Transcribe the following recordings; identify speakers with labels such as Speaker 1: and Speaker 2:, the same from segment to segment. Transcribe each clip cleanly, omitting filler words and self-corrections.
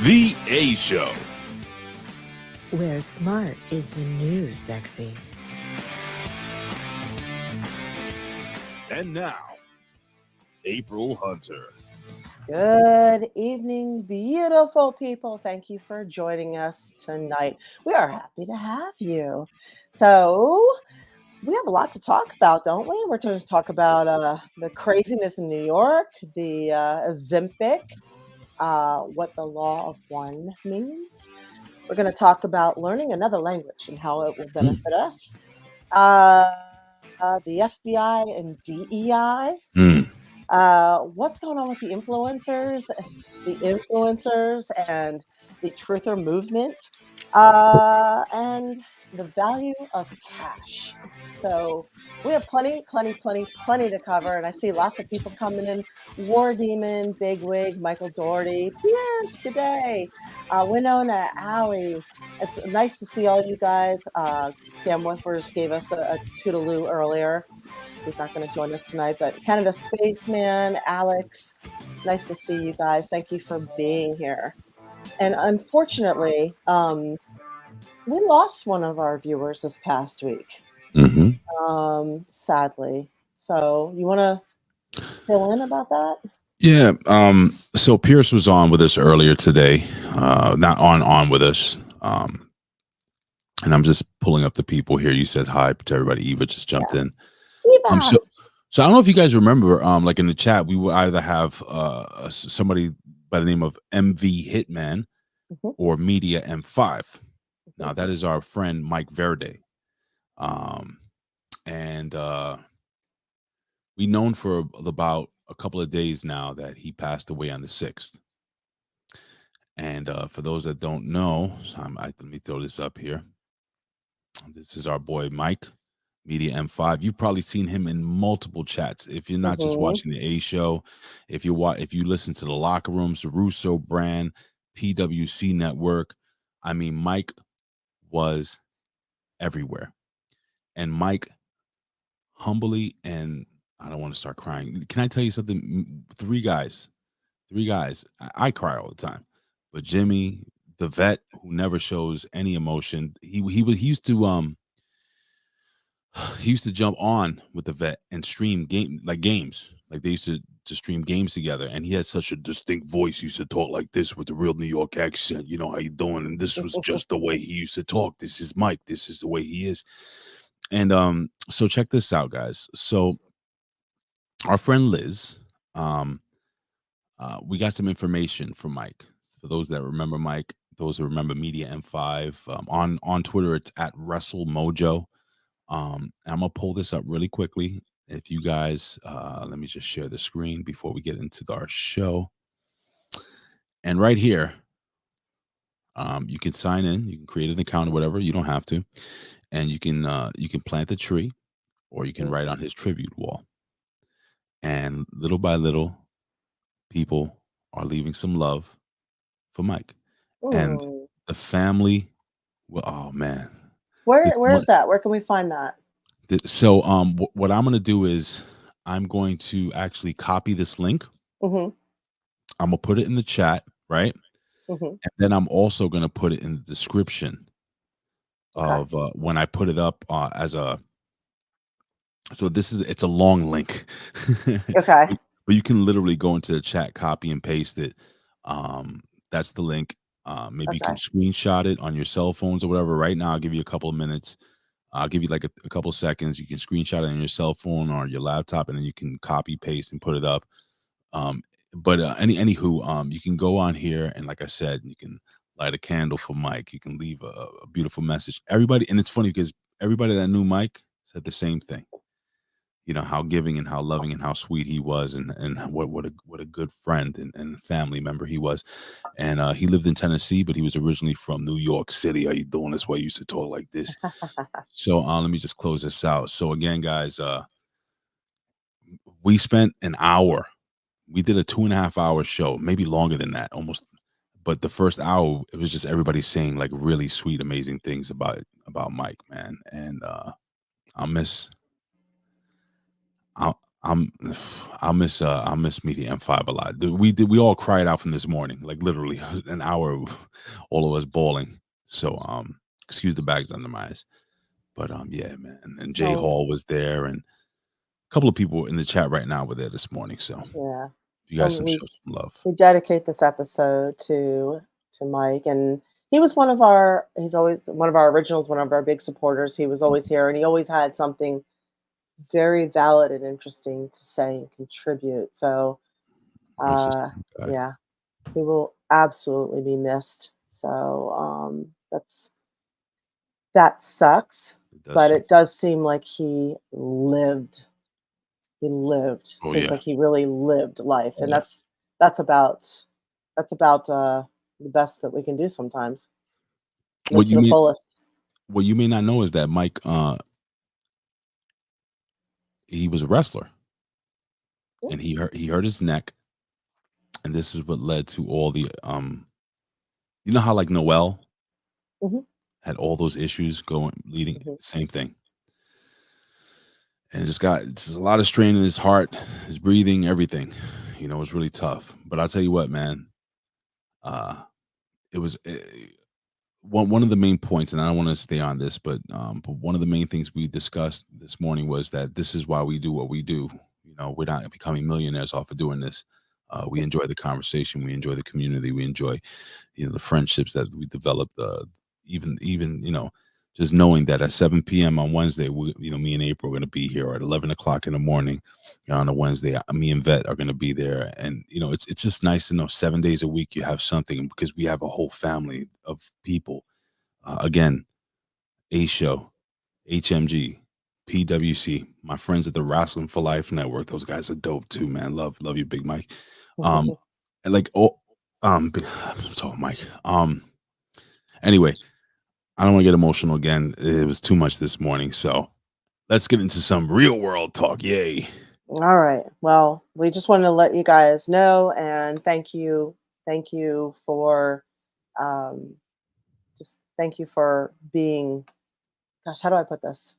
Speaker 1: The A Show.
Speaker 2: Where smart is the new sexy.
Speaker 1: And now, April Hunter.
Speaker 3: Good evening, beautiful people. Thank you for joining us tonight. We are happy to have you. So, we have a lot to talk about, don't we? We're going to talk about the craziness in New York, the Ozempic, what the law of one means. We're going to talk about learning another language and how it will
Speaker 1: Mm.
Speaker 3: benefit us. The FBI and DEI.
Speaker 1: Mm.
Speaker 3: What's going on with the influencers and the truther movement, and the value of cash. So we have plenty to cover, and I see lots of people coming in. War Demon, Bigwig, Michael Doherty, Pierce, good day. Winona, Allie. It's nice to see all you guys. Cam Whiffers gave us a toodaloo earlier. He's not going to join us tonight, but Canada Spaceman, Alex, nice to see you guys. Thank you for being here. And unfortunately, we lost one of our viewers this past week, sadly. So you want to fill in about that?
Speaker 1: Yeah. So Pierce was on with us earlier today. Not on with us. And I'm just pulling up the people here. You said hi to everybody. Eva just jumped in.
Speaker 3: Eva.
Speaker 1: So I don't know if you guys remember, like in the chat, we would either have somebody by the name of MV Hitman or Media M5. Now that is our friend Mike Verde, and we known for about a couple of days now that he passed away on the 6th. And for those that don't know, let me throw this up here. This is our boy Mike. Media M5. You've probably seen him in multiple chats. If you're not just watching the A Show, if you listen to the Locker Rooms, the Russo brand, PWC Network, I mean, Mike was everywhere. And Mike humbly, and I don't want to start crying. Can I tell you something? Three guys. I cry all the time, but Jimmy, the vet who never shows any emotion, he used to he used to jump on with the vet and stream games. Like they used to stream games together, and he had such a distinct voice. He used to talk like this with a real New York accent. You know, how you doing? And this was just the way he used to talk. This is Mike. This is the way he is. And so check this out, guys. So our friend Liz, we got some information from Mike. For those that remember Mike, those who remember Media M5, on Twitter, it's at WrestleMojo. I'm gonna pull this up really quickly. If you guys, let me just share the screen before we get into our show. And right here, you can sign in. You can create an account or whatever. You don't have to, and you can plant the tree, or you can write on his tribute wall. And little by little, people are leaving some love for Mike. And the family. Well, oh man,
Speaker 3: Where's that? Where can we find that?
Speaker 1: So what I'm going to do is I'm going to actually copy this link. I'm going to put it in the chat, right? And then I'm also going to put it in the description of when I put it up as a. So it's a long link.
Speaker 3: Okay.
Speaker 1: But you can literally go into the chat, copy and paste it. That's the link. Maybe you can screenshot it on your cell phones or whatever. Right now, I'll give you a couple of minutes. I'll give you like a couple of seconds. You can screenshot it on your cell phone or your laptop, and then you can copy, paste, and put it up. But anywho, you can go on here, and like I said, you can light a candle for Mike. You can leave a beautiful message. Everybody, and it's funny because everybody that knew Mike said the same thing. You know, how giving and how loving and how sweet he was, and what a good friend and family member he was. And he lived in Tennessee, but he was originally from New York City. How you doing? That's why he used to talk like this. So let me just close this out. So again, guys, we spent an hour. We did a 2.5 hour show, maybe longer than that, almost. But the first hour, it was just everybody saying like really sweet, amazing things about Mike, man. And I'm I'll miss meeting M5 a lot. We all cried out from this morning, like literally an hour, all of us bawling. So excuse the bags under my eyes. But yeah, man. And Jay
Speaker 3: Oh,
Speaker 1: Hall was there and a couple of people in the chat right now were there this morning. So
Speaker 3: yeah.
Speaker 1: you guys some
Speaker 3: We
Speaker 1: show some love.
Speaker 3: we dedicate this episode to Mike, and he was one of our. He's always one of our originals, one of our big supporters. He was always here, and he always had something very valid and interesting to say and contribute. So,
Speaker 1: Nicest
Speaker 3: uh,
Speaker 1: guy.
Speaker 3: yeah, he will absolutely be missed. So that sucks,
Speaker 1: It does
Speaker 3: but
Speaker 1: suck.
Speaker 3: it does seem like he lived. He lived.
Speaker 1: Oh
Speaker 3: Seems
Speaker 1: yeah.
Speaker 3: like he really lived life,
Speaker 1: Oh
Speaker 3: and
Speaker 1: yeah.
Speaker 3: that's about the best that we can do sometimes. Live
Speaker 1: What
Speaker 3: to
Speaker 1: you
Speaker 3: the
Speaker 1: may
Speaker 3: fullest.
Speaker 1: what you may not know is that Mike he was a wrestler
Speaker 3: Yeah.
Speaker 1: and he hurt his neck, and this is what led to all the you know how like Noel
Speaker 3: Mhm,
Speaker 1: had all those issues going leading
Speaker 3: mhm,
Speaker 1: same thing. And it's a lot of strain in his heart, his breathing, everything. You know, it was really tough. But I'll tell you what, man, uh it was one of the main points, and I don't want to stay on this, but one of the main things we discussed this morning was that this is why we do what we do. You know, we're not becoming millionaires off of doing this. We
Speaker 3: mhm,
Speaker 1: enjoy the conversation, we enjoy the community, we enjoy the friendships that we developed. Even just knowing that at 7 p.m. on Wednesday, me and April are going to be here, or at 11 o'clock in the morning on a Wednesday. Me and Vet are going to be there, and it's just nice to know 7 days a week you have something because we have a whole family of people. Again, A Show, HMG, PWC, my friends at the Wrestling for Life Network. Those guys are dope too, man. Love you, Big Mike. Um,
Speaker 3: mhm.
Speaker 1: and like oh, so Mike. Anyway, I don't want to get emotional again. It was too much this morning, so let's get into some real world talk. Yay!
Speaker 3: All right. Well, we just wanted to let you guys know and thank you for um, just thank you for being. Gosh, how do I put this?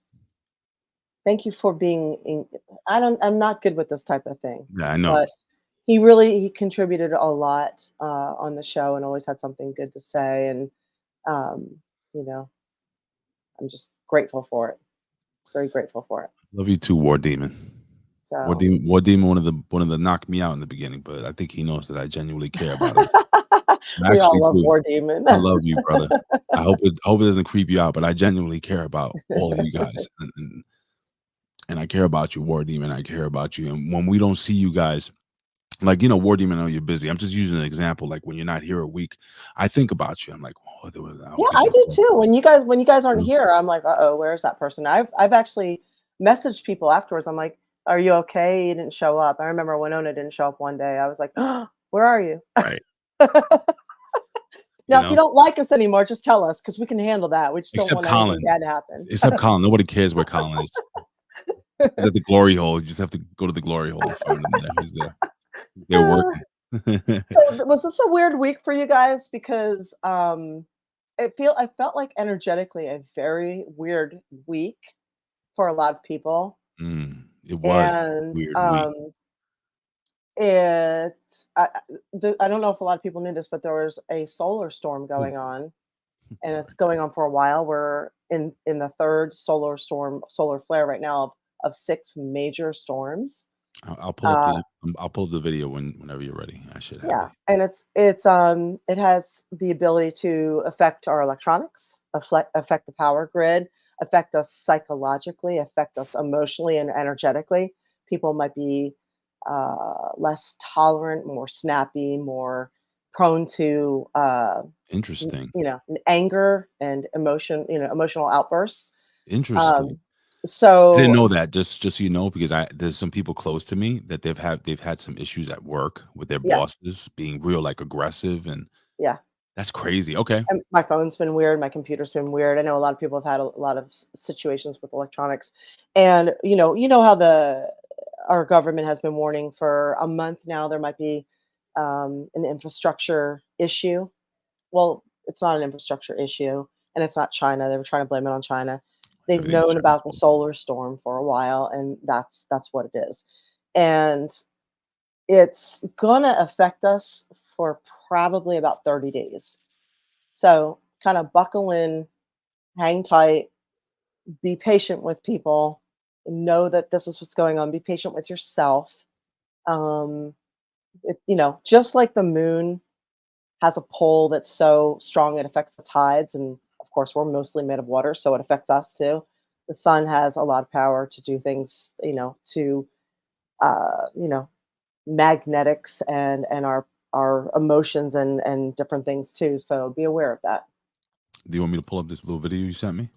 Speaker 3: Thank you for being. I'm not good with this type of thing,
Speaker 1: Yeah, I know.
Speaker 3: but he contributed a lot on the show and always had something good to say, and um, you know, I'm just grateful for it. Very grateful for it.
Speaker 1: Love you too, War Demon.
Speaker 3: So
Speaker 1: War Demon wanted to knock me out in the beginning, but I think he knows that I genuinely care about him. I
Speaker 3: we all
Speaker 1: actually
Speaker 3: love
Speaker 1: do.
Speaker 3: War Demon.
Speaker 1: I love you, brother. I hope it doesn't creep you out, but I genuinely care about all of you guys, and I care about you, War Demon. I care about you, and when we don't see you guys, like War Demon, I know you're busy. I'm just using an example. Like when you're not here a week, I think about you. I'm like, oh, I
Speaker 3: Yeah,
Speaker 1: hope he's
Speaker 3: I do
Speaker 1: okay.
Speaker 3: too. When you guys aren't
Speaker 1: Mhm.
Speaker 3: here, I'm like, uh-oh, where's that person? I've actually messaged people afterwards. I'm like, are you okay? You didn't show up. I remember Winona didn't show up one day. I was like, oh, where are you?
Speaker 1: Right. You
Speaker 3: Now, if you
Speaker 1: know,
Speaker 3: don't like us anymore, just tell us because we can handle that. We just don't
Speaker 1: except
Speaker 3: want anything
Speaker 1: Colin.
Speaker 3: bad to happen.
Speaker 1: Except Colin. Nobody cares where Colin is. He's at the glory hole. You just have to go to the glory hole and find him there. He's there. They're
Speaker 3: Uh,
Speaker 1: working.
Speaker 3: was this a weird week for you guys? Because I felt like energetically a very weird week for a lot of people.
Speaker 1: It was a
Speaker 3: And
Speaker 1: weird week.
Speaker 3: it I don't know if a lot of people knew this, but there was a solar storm
Speaker 1: Ooh,
Speaker 3: going on, and it's
Speaker 1: sorry.
Speaker 3: going on for a while. We're in the third solar flare right now of six major storms. Uh,
Speaker 1: I'll pull up the video whenever you're ready. I should have
Speaker 3: yeah,
Speaker 1: it.
Speaker 3: and it has the ability to affect our electronics, affect the power grid, affect us psychologically, affect us emotionally and energetically. People might be less tolerant, more snappy, more prone to
Speaker 1: Interesting.
Speaker 3: anger and emotional outbursts.
Speaker 1: Interesting.
Speaker 3: Um,
Speaker 1: I didn't
Speaker 3: so
Speaker 1: know that, just so you know, because I there's some people close to me that they've had some issues at work with their
Speaker 3: yeah,
Speaker 1: bosses being real, like, aggressive, and
Speaker 3: yeah.
Speaker 1: that's crazy. Okay.
Speaker 3: And my phone's been weird. My computer's been weird. I know a lot of people have had a lot of situations with electronics, and how the our government has been warning for a month now. There might be an infrastructure issue. Well, it's not an infrastructure issue, and it's not China. They were trying to blame it on China. They've
Speaker 1: Everything's
Speaker 3: known
Speaker 1: Chinese
Speaker 3: about the
Speaker 1: fault.
Speaker 3: solar storm for a while, and that's what it is. and it's gonna affect us for probably about 30 days. So kind of buckle in, hang tight, be patient with people, know that this is what's going on. Be patient with yourself. Um, just like the moon has a pull that's so strong it affects the tides, and of course we're mostly made of water, so it affects us too. The sun has a lot of power to do things, to uh, you know, magnetics and our emotions and different things too. So be aware of that.
Speaker 1: Do you want me to pull up this little video you sent me?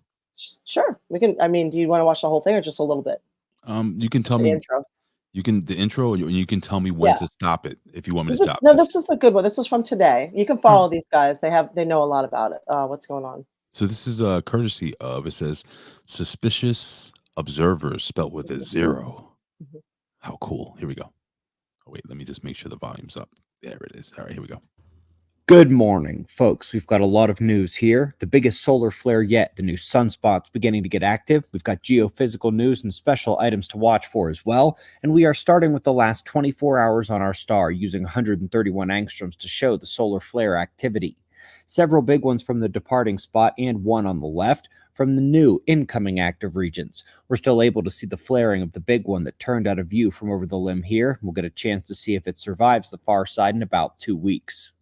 Speaker 3: Sure, we can. I mean, do you want to watch the whole thing or just a little bit?
Speaker 1: You can tell
Speaker 3: The
Speaker 1: me.
Speaker 3: intro.
Speaker 1: You can the intro, and you can tell me when
Speaker 3: Yeah.
Speaker 1: to stop it if you want me to
Speaker 3: This is,
Speaker 1: stop
Speaker 3: no,
Speaker 1: this.
Speaker 3: this is a good one. This is from today. You can
Speaker 1: Oh.
Speaker 3: follow these guys. They know a lot about it. What's going on?
Speaker 1: So this is a courtesy of, it says, suspicious observers spelled with a 0.
Speaker 3: Mhm.
Speaker 1: How cool. Here we go. Oh, wait, let me just make sure the volume's up. There it is. All right, here we go.
Speaker 4: Good morning, folks. We've got a lot of news here. The biggest solar flare yet, the new sunspots beginning to get active. We've got geophysical news and special items to watch for as well. And we are starting with the last 24 hours on our star using 131 angstroms to show the solar flare activity. Several big ones from the departing spot and one on the left from the new incoming active regions. We're still able to see the flaring of the big one that turned out of view from over the limb here. We'll get a chance to see if it survives the far side in about 2 weeks.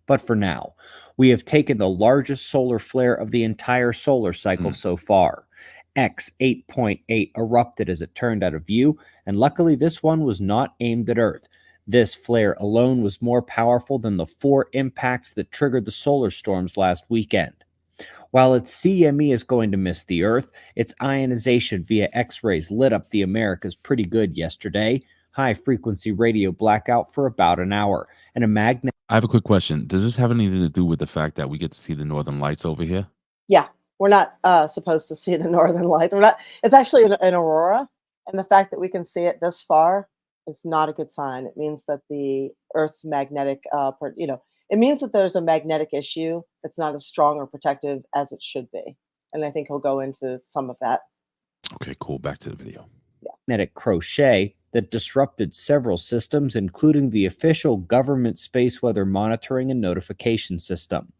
Speaker 4: But for now, we have taken the largest solar flare of the entire solar cycle so far. X 8.8 erupted as it turned out of view, and luckily this one was not aimed at Earth. This flare alone was more powerful than the 4 impacts that triggered the solar storms last weekend. While its CME is going to miss the Earth, its ionization via X-rays lit up the Americas pretty good yesterday. High-frequency radio blackout for about an hour, and a magnet.
Speaker 1: I have a quick question. Does this have anything to do with the fact that we get to see the northern lights over here?
Speaker 3: Yeah, we're not supposed to see the northern lights. We're not. It's actually an aurora, and the fact that we can see it this far is not a good sign. It means that the Earth's magnetic, it means that there's a magnetic issue that's not as strong or protective as it should be. And I think he'll go into some of that.
Speaker 1: Okay, cool. Back to the video.
Speaker 4: Magnetic crochet that disrupted several systems, including the official government space weather monitoring and notification system.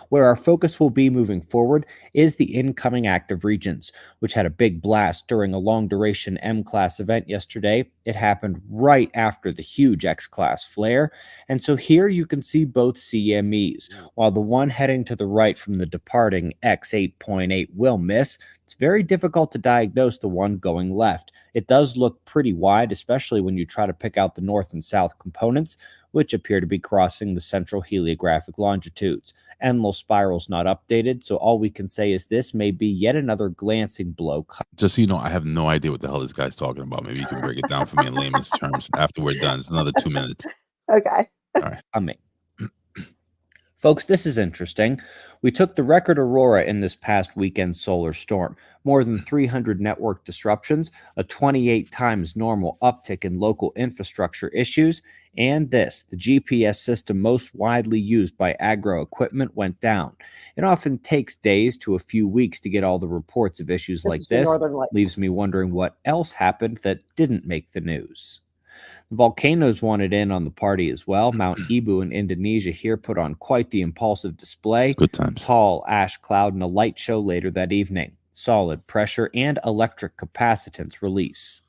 Speaker 4: Where our focus will be moving forward is the incoming active regions, which had a big blast during a long-duration M-class event yesterday. It happened right after the huge X-class flare, and so here you can see both CMEs. While the one heading to the right from the departing X 8.8 will miss, it's very difficult to diagnose the one going left. It does look pretty wide, especially when you try to pick out the north and south components, which appear to be crossing the central heliographic longitudes. Enlil spiral's not updated, so all we can say is this may be yet another glancing blow.
Speaker 1: Just so you know, I have no idea what the hell this guy's talking about. Maybe you can break it down for me in layman's terms after we're done. It's another 2 minutes.
Speaker 3: Okay.
Speaker 1: All right.
Speaker 4: Coming. Folks, this is interesting. We took the record aurora in this past weekend solar storm. More than 300 network disruptions, a 28 times normal uptick in local infrastructure issues, and this, the GPS system most widely used by agro equipment went down. It often takes days to a few weeks to get all the reports of issues like
Speaker 3: is the
Speaker 4: this.
Speaker 3: Northern Lights.
Speaker 4: Leaves me wondering what else happened that didn't make the news. Volcanoes wanted in on the party as well. Mount Ibu in Indonesia here put on quite the impulsive display.
Speaker 1: Good times.
Speaker 4: Tall ash cloud and a light show later that evening. Solid pressure and electric capacitance release.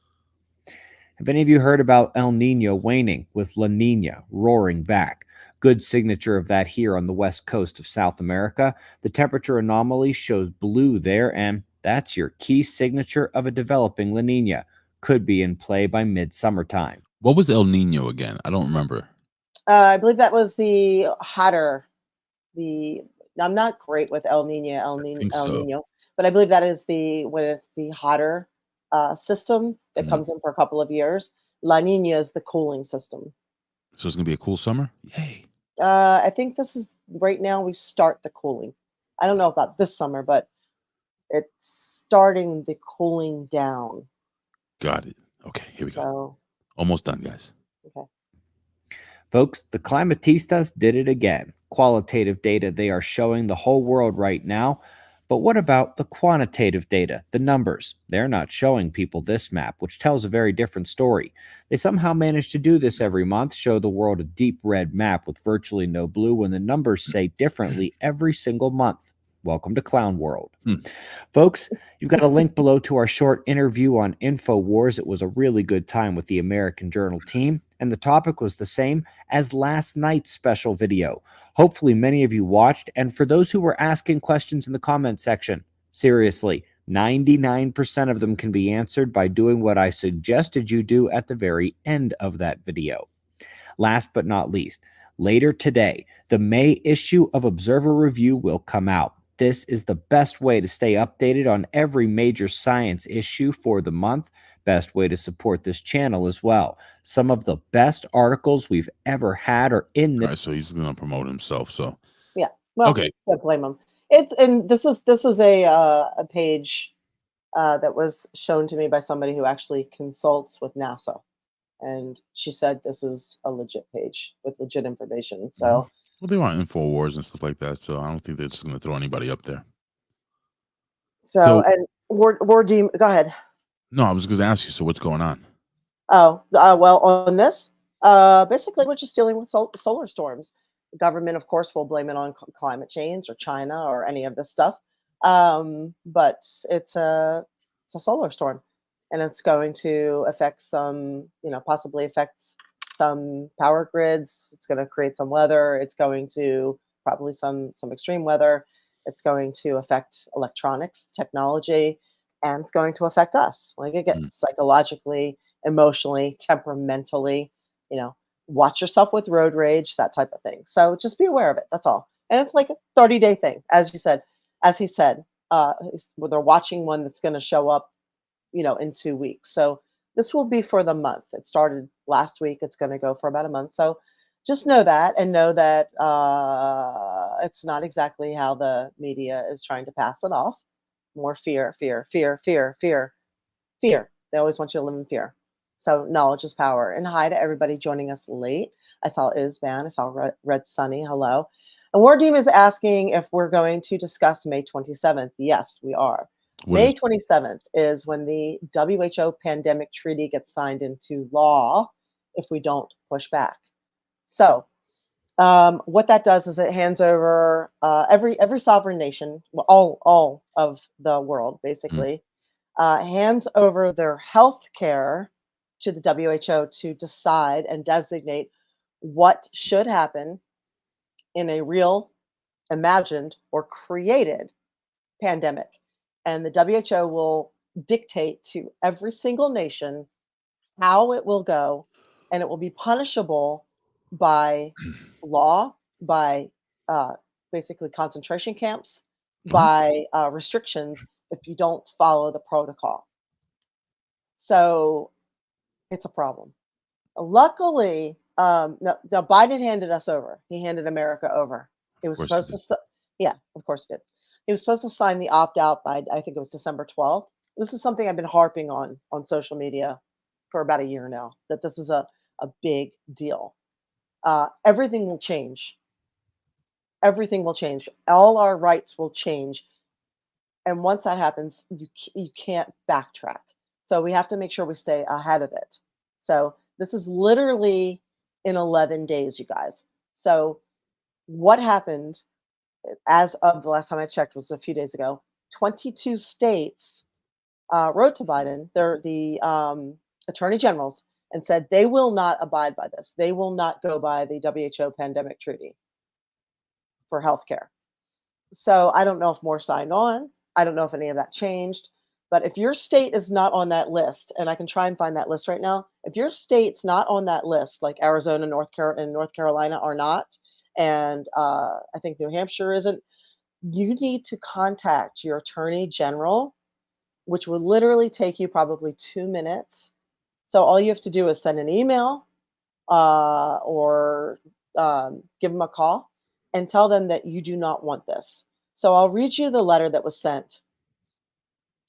Speaker 4: Have any of you heard about El Nino waning with La Nina roaring back? Good signature of that here on the west coast of South America. The temperature anomaly shows blue there, and that's your key signature of a developing La Nina. Could be in play by mid-summertime.
Speaker 1: What was El Nino again? I don't remember.
Speaker 3: I believe that was the hotter. I'm not great with El Nino, El Nino, but I believe that is when it's the hotter system that comes in for a couple of years. La Nina is the cooling system.
Speaker 1: So it's gonna be a cool summer. Yay!
Speaker 3: I think this is right now. We start the cooling. I don't know about this summer, but it's starting the cooling down.
Speaker 1: Got it. Okay, here we go.
Speaker 3: So,
Speaker 1: Almost done, guys.
Speaker 3: okay.
Speaker 4: Folks, the climatistas did it again. Qualitative data they are showing the whole world right now. But what about the quantitative data, the numbers? They're not showing people this map, which tells a very different story. They somehow manage to do this every month, show the world a deep red map with virtually no blue when the numbers say differently every single month. Welcome to Clown World. Folks, you've got a link below to our short interview on InfoWars. It was a really good time with the American Journal team, and the topic was the same as last night's special video. Hopefully many of you watched, and for those who were asking questions in the comment section, seriously, 99% of them can be answered by doing what I suggested you do at the very end of that video. Last but not least, later today, the May issue of Observer Review will come out. This is the best way to stay updated on every major science issue for the month. Best way to support this channel as well. Some of the best articles we've ever had are in this.
Speaker 1: All right, so he's going to promote himself. So
Speaker 3: Yeah. Well,
Speaker 1: okay,
Speaker 3: can't blame him. And this is a page that was shown to me by somebody who actually consults with NASA, and she said this is a legit page with legit information. So
Speaker 1: well, they want InfoWars and stuff like that. So I don't think they're just going to throw anybody up there.
Speaker 3: and War Demon, go ahead.
Speaker 1: No, I was going to ask you. So what's going on?
Speaker 3: Oh, well, on this, basically, we're just dealing with solar storms. The government, of course, will blame it on climate change or China or any of this stuff. But it's a solar storm, and it's going to affect some, possibly affect some power grids. It's going to create some weather. It's going to probably some extreme weather. It's going to affect electronics, technology, and it's going to affect us. Like, again, psychologically, emotionally, temperamentally, watch yourself with road rage, that type of thing. So just be aware of it. That's all. And it's like a 30-day thing, as he said. They're watching one that's going to show up, in 2 weeks. So this will be for the month. It started last week. It's going to go for about a month. So just know that, and know that it's not exactly how the media is trying to pass it off. More fear, fear, fear, fear, fear, fear. They always want you to live in fear. So knowledge is power. And hi to everybody joining us late. I saw Isban. I saw Red Sunny. Hello. And War Demon is asking if we're going to discuss May 27th. Yes, we are. May 27th is when the WHO pandemic treaty gets signed into law if we don't push back. So what that does is it hands over every sovereign nation, well, all of the world, basically, hands over their health care to the WHO to decide and designate what should happen in a real, imagined, or created pandemic. And the WHO will dictate to every single nation how it will go, and it will be punishable by law, by basically concentration camps, by restrictions if you don't follow the protocol. So it's a problem. Luckily, no, Biden handed us over. He handed America over. He was supposed to, yeah, of course he did. He was supposed to sign the opt-out by, I think it was December 12th. This is something I've been harping on social media for about a year now, that this is a big deal. Everything will change. Everything will change. All our rights will change. And once that happens, you can't backtrack. So we have to make sure we stay ahead of it. So this is literally in 11 days, you guys. So what happened as of the last time I checked was a few days ago. 22 states wrote to Biden, they're the attorney generals, and said they will not abide by this. They will not go by the WHO pandemic treaty for healthcare. So I don't know if more signed on. I don't know if any of that changed. But if your state is not on that list, and I can try and find that list right now, if your state's not on that list, like Arizona, North Carolina are not, and I think New Hampshire isn't, you need to contact your attorney general, which will literally take you probably 2 minutes. So all you have to do is send an email or give them a call and tell them that you do not want this. So I'll read you the letter that was sent.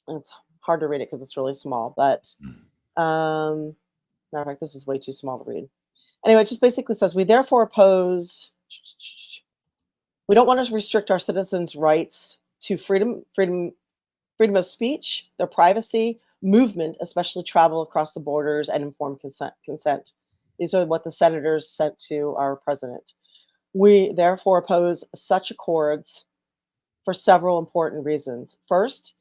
Speaker 3: It's hard to read it because it's really small, but matter of fact, this is way too small to read. Anyway, it just basically says, we therefore oppose, we don't want to restrict our citizens' rights to freedom of speech, their privacy, movement, especially travel across the borders, and informed consent. These are what the senators sent to our president. We therefore oppose such accords for several important reasons. First,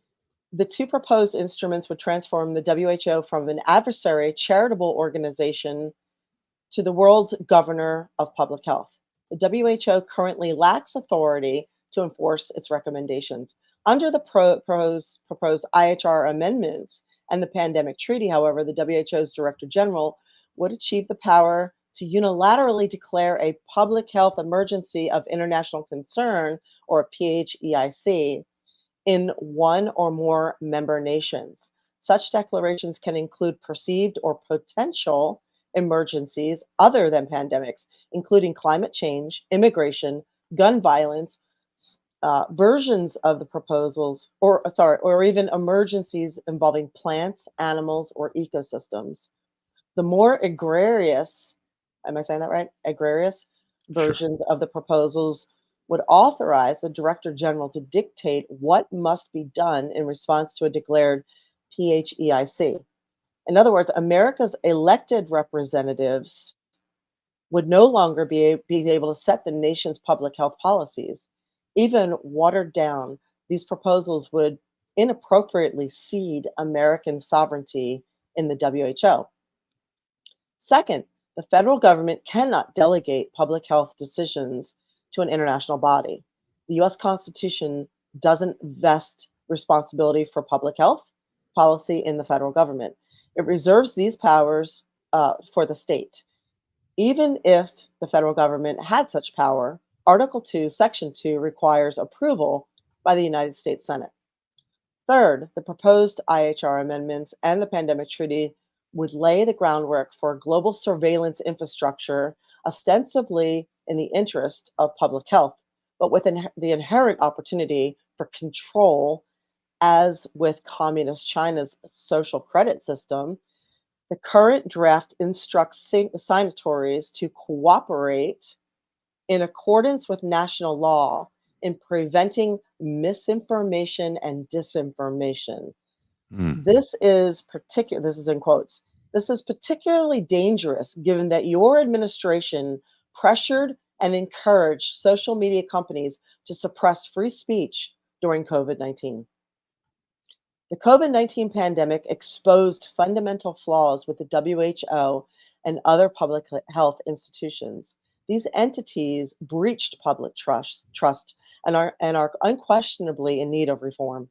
Speaker 3: the two proposed instruments would transform the WHO from an adversary charitable organization to the world's governor of public health. The WHO currently lacks authority to enforce its recommendations. Under the proposed IHR amendments and the pandemic treaty, however, the WHO's Director General would achieve the power to unilaterally declare a public health emergency of international concern, or a PHEIC, in one or more member nations. Such declarations can include perceived or potential emergencies other than pandemics, including climate change, immigration, gun violence, versions of the proposals, or even emergencies involving plants, animals, or ecosystems. The more agrarious, am I saying that right? Agrarious
Speaker 1: Sure.
Speaker 3: versions of the proposals would authorize the Director General to dictate what must be done in response to a declared PHEIC. In other words, America's elected representatives would no longer be able to set the nation's public health policies. Even watered down, these proposals would inappropriately cede American sovereignty in the WHO. Second, the federal government cannot delegate public health decisions to an international body. The US Constitution doesn't vest responsibility for public health policy in the federal government. It reserves these powers for the state. Even if the federal government had such power, Article 2, Section 2 requires approval by the United States Senate. Third, the proposed IHR amendments and the pandemic treaty would lay the groundwork for a global surveillance infrastructure, ostensibly in the interest of public health, but with the inherent opportunity for control, as with communist China's social credit system. The current draft instructs signatories to cooperate in accordance with national law in preventing misinformation and disinformation.
Speaker 1: Mm.
Speaker 3: This is in quotes. This is particularly dangerous given that your administration pressured and encouraged social media companies to suppress free speech during COVID-19. The COVID-19 pandemic exposed fundamental flaws with the WHO and other public health institutions. These entities breached public trust and are unquestionably in need of reform.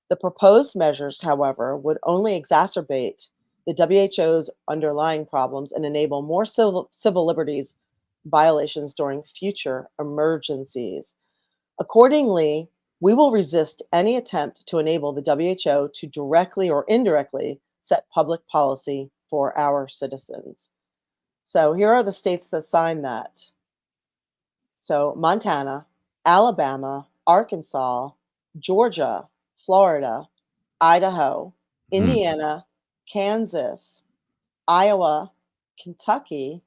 Speaker 3: The proposed measures, however, would only exacerbate the WHO's underlying problems and enable more civil liberties violations during future emergencies. Accordingly, we will resist any attempt to enable the WHO to directly or indirectly set public policy for our citizens. So here are the states that signed that. So Montana, Alabama, Arkansas, Georgia, Florida, Idaho,
Speaker 1: Mm.
Speaker 3: Indiana, Kansas, Iowa, Kentucky,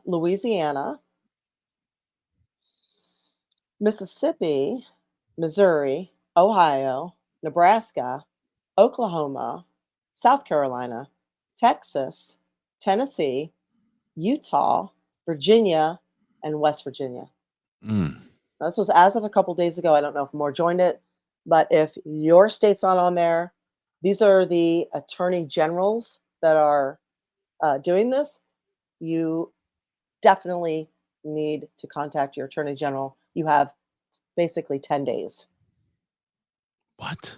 Speaker 3: Louisiana, Mississippi, Missouri, Ohio, Nebraska, Oklahoma, South Carolina, Texas, Tennessee, Utah, Virginia, and West Virginia.
Speaker 1: Mm.
Speaker 3: Now, this was as of a couple days ago. I don't know if more joined it, but if your state's not on there, these are the attorney generals that are doing this. You definitely need to contact your attorney general. You have basically 10 days.
Speaker 1: What?